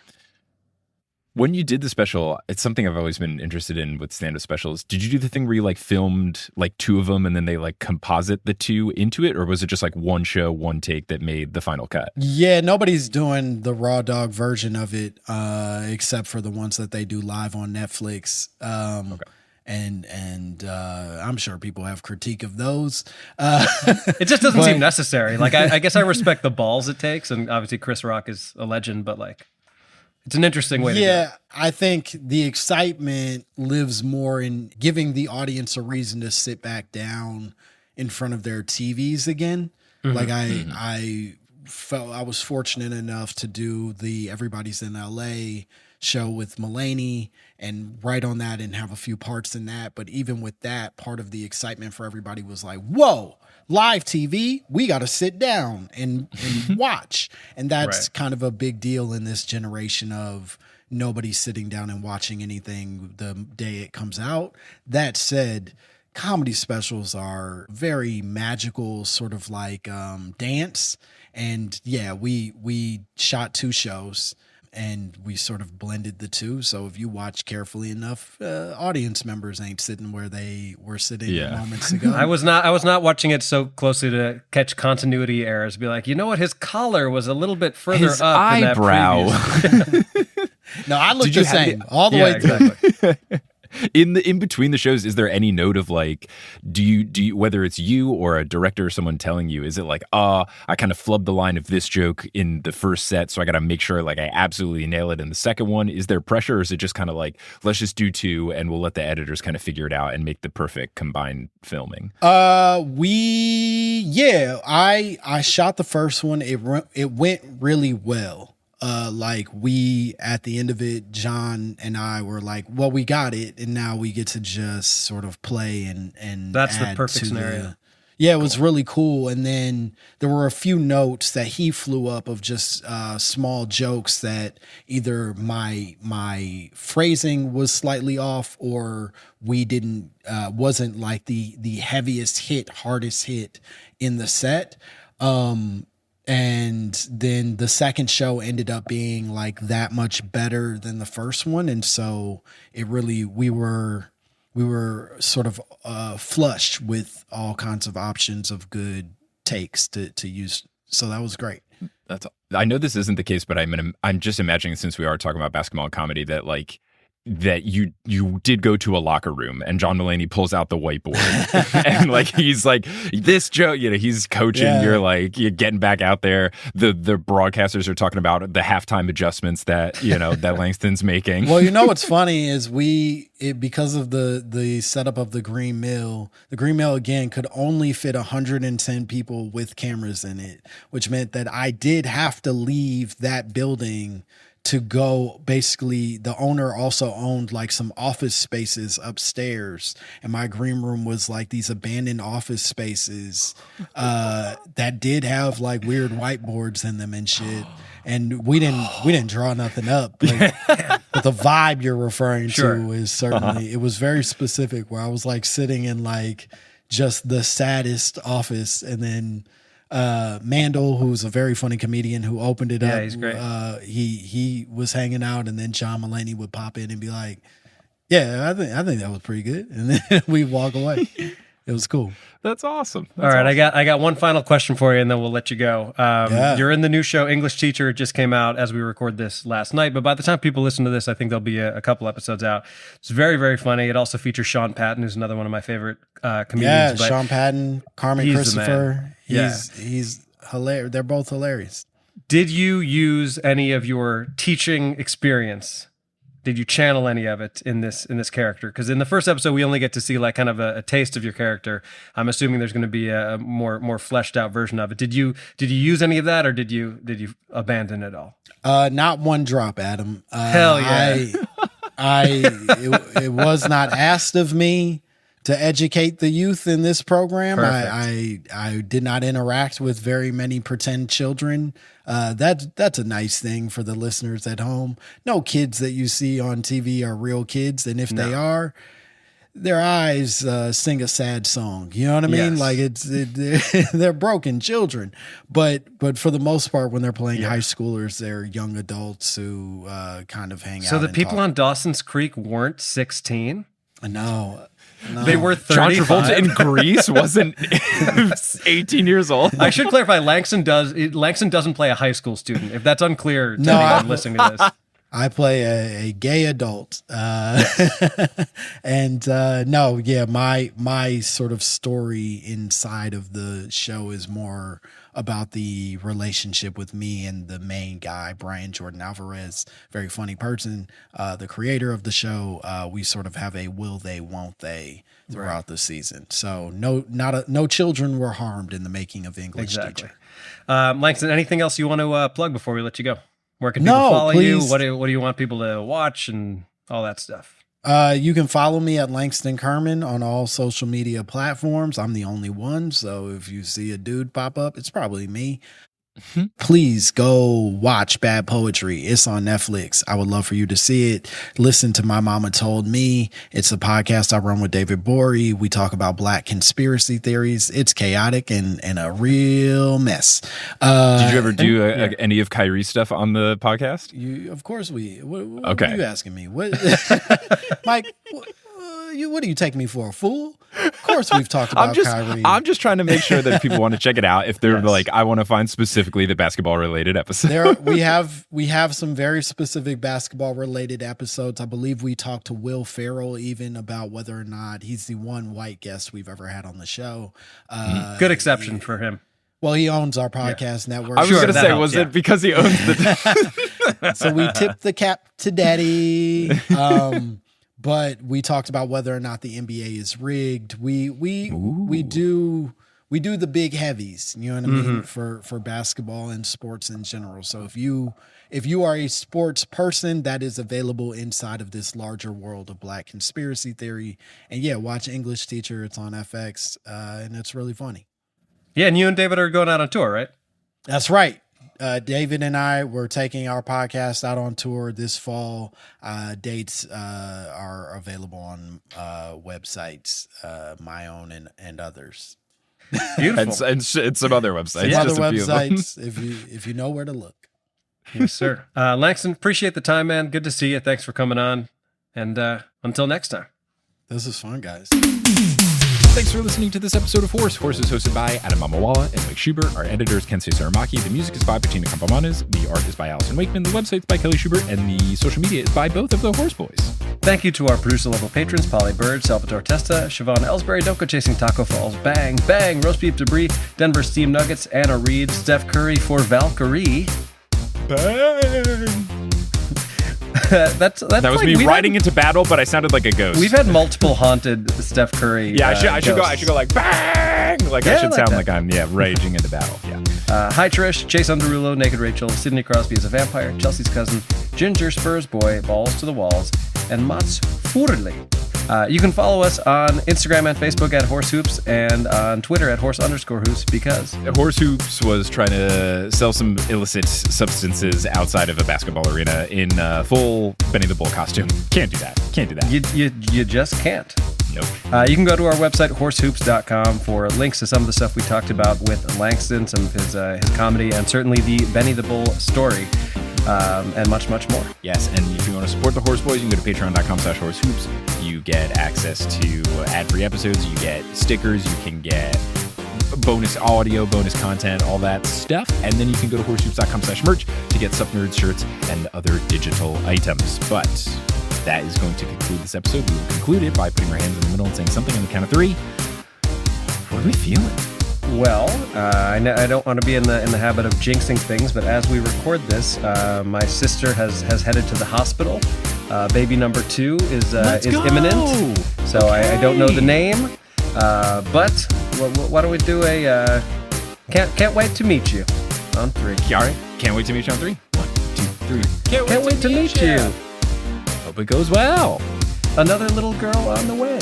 When you did the special, it's something I've always been interested in with stand-up specials. Did you do the thing where you like filmed like two of them and then they like composite the two into it? Or was it just like one show, one take that made the final cut? Yeah, nobody's doing the raw dog version of it except for the ones that they do live on Netflix. Okay. And I'm sure people have critique of those. It just doesn't seem necessary. Like, I guess I respect the balls it takes. And obviously Chris Rock is a legend, but like, it's an interesting way to do it. Yeah, I think the excitement lives more in giving the audience a reason to sit back down in front of their TVs again. Mm-hmm. Like I felt I was fortunate enough to do the Everybody's in LA show with Mulaney and write on that and have a few parts in that. But even with that, part of the excitement for everybody was like, whoa, live TV, we got to sit down and watch. And that's kind of a big deal in this generation of nobody sitting down and watching anything the day it comes out. That said, comedy specials are very magical, sort of like dance. And yeah, we shot 2 shows and we sort of blended the two. So if you watch carefully enough, audience members ain't sitting where they were sitting moments ago. I was not watching it so closely to catch continuity errors. Be like, you know what? His collar was a little bit further his up eyebrow. than that previous. No, I looked the same all the way through. Exactly. In between the shows, is there any note of like, do you whether it's you or a director or someone telling you, is it like, I kind of flubbed the line of this joke in the first set, so I got to make sure like I absolutely nail it in the second one? Is there pressure, or is it just kind of like, let's just do 2 and we'll let the editors kind of figure it out and make the perfect combined filming? I shot the first one. It went really well. Like we, at the end of it, John and I were like, well, we got it. And now we get to just sort of play and that's the perfect scenario. It was really cool. And then there were a few notes that he flew up of just small jokes that either my phrasing was slightly off or we wasn't like the heaviest hardest hit in the set. And then the second show ended up being like that much better than the first one. And so it really, we were sort of flushed with all kinds of options of good takes to use. So that was great. I know this isn't the case, but I'm just imagining, since we are talking about basketball and comedy, that like, that you did go to a locker room and John Mulaney pulls out the whiteboard and like he's like, this joke, he's coaching, you're getting back out there. The broadcasters are talking about the halftime adjustments that that Langston's making. Well, what's funny is because of the setup of the Green Mill again could only fit 110 people with cameras in it, which meant that I did have to leave that building to go. Basically, the owner also owned like some office spaces upstairs, and my green room was like these abandoned office spaces that did have like weird whiteboards in them and shit. And we didn't draw nothing up, but the vibe you're referring to is certainly it was very specific. Where I was like sitting in like just the saddest office, and then Mandel, who's a very funny comedian who opened it up. Yeah, he's great. He was hanging out, and then John Mulaney would pop in and be like, "Yeah, I think that was pretty good," and then we'd walk away. It was cool. That's awesome. All right, awesome. I got one final question for you, and then we'll let you go. You're in the new show English Teacher. It just came out as we record this last night, but by the time people listen to this, I think there'll be a couple episodes out. It's very, very funny. It also features Sean Patton, who's another one of my favorite comedians. Yeah, Sean Patton, Carmen Christopher. Yeah. He's hilarious. They're both hilarious. Did you use any of your teaching experience? Did you channel any of it in this character? Because in the first episode, we only get to see like kind of a taste of your character. I'm assuming there's going to be a more fleshed out version of it. Did you use any of that, or did you abandon it all? Not one drop, Adam. Hell yeah! It was not asked of me to educate the youth in this program. I did not interact with very many pretend children. That's a nice thing for the listeners at home. No kids that you see on TV are real kids, and if they are, their eyes sing a sad song. You know what I mean? Yes. Like they're broken children, but for the most part, when they're playing high schoolers, they're young adults who kind of hang out. So the people on Dawson's Creek weren't 16? No. They were 35. John Travolta in Grease wasn't 18 years old. I should clarify, Langston doesn't play a high school student. If that's unclear to anyone listening to this. I play a gay adult. My sort of story inside of the show is more about the relationship with me and the main guy, Brian Jordan Alvarez, very funny person, the creator of the show. We sort of have a will they, won't they throughout the season. So no children were harmed in the making of English Teacher. Langston, anything else you want to plug before we let you go? Where can people follow you? What do you want people to watch and all that stuff? You can follow me at Langston Kerman on all social media platforms. I'm the only one, so if you see a dude pop up, it's probably me. Please go watch Bad Poetry. It's on Netflix. I would love for you to see it. Listen to My Mama Told Me. It's a podcast I run with David Borey. We talk about Black conspiracy theories. It's chaotic and a real mess. Did you ever do any of Kyrie's stuff on the podcast? Of course we. What okay. are you asking me? What, Mike? What do you take me for, a fool? Of course we've talked about Kyrie. I'm just trying to make sure that people want to check it out. If they're like, I want to find specifically the basketball related episode. We have some very specific basketball related episodes. I believe we talked to Will Ferrell even about whether or not he's the one white guest we've ever had on the show. Good exception for him. Well, he owns our podcast network. I was going to say, was it because he owns the... So we tipped the cap to daddy. But we talked about whether or not the NBA is rigged. We do the big heavies, you know what I mean, for basketball and sports in general. So if you are a sports person, that is available inside of this larger world of Black conspiracy theory. And watch English Teacher. It's on FX, and it's really funny. Yeah, and you and David are going out on tour, right? That's right. David and I were taking our podcast out on tour this fall. Dates are available on websites, my own and others. Beautiful. and some other websites. Some just other a few websites, if you know where to look. Yes, sir. Langston, appreciate the time, man. Good to see you. Thanks for coming on. And until next time. This is fun, guys. Thanks for listening to this episode of Horse. Horse is hosted by Adam Mamawala and Mike Schubert. Our editor is Kensei Saramaki. The music is by Bettina Campamanes. The art is by Allison Wakeman. The website's by Kelly Schubert. And the social media is by both of the Horse Boys. Thank you to our producer-level patrons, Polly Bird, Salvatore Testa, Siobhan Ellsbury, Don't Go Chasing Taco Falls, Bang, Bang, Roast Beef Debris, Denver Steam Nuggets, Anna Reed, Steph Curry for Valkyrie. Bang! That's that was like me riding into battle, but I sounded like a ghost. We've had multiple haunted Steph Curry. Yeah, I should go like bang. Like I should sound like I'm raging into battle. Yeah. Hi Trish, Chase Underulo, Naked Rachel, Sidney Crosby is a vampire, Chelsea's cousin, Ginger Spurs boy, balls to the walls, and Mats Furley. You can follow us on Instagram and Facebook at Horse Hoops and on Twitter at Horse_Hoops because Horse Hoops was trying to sell some illicit substances outside of a basketball arena in full Benny the Bull costume. Can't do that. You just can't. Nope. You can go to our website, horsehoops.com, for links to some of the stuff we talked about with Langston, some of his comedy, and certainly the Benny the Bull story, and much, much more. Yes, and if you want to support the Horse Boys, you can go to patreon.com/horsehoops. You get access to ad-free episodes. You get stickers. You can get bonus audio, bonus content, all that stuff. And then you can go to horsehoops.com/merch to get Sup Nerds shirts and other digital items. But that is going to conclude this episode. We will conclude it by putting our hands in the middle and saying something on the count of 3. What are we feeling? Well, I don't want to be in the habit of jinxing things, but as we record this, my sister has headed to the hospital. Baby number 2 is imminent. So I don't know the name, but why don't we do a can't wait to meet you on 3. All right. Can't wait to meet you on 3. 1, 2, 3. Can't wait to meet you. Hope it goes well. Another little girl on the way.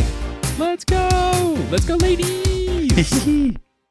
Let's go. Let's go, ladies.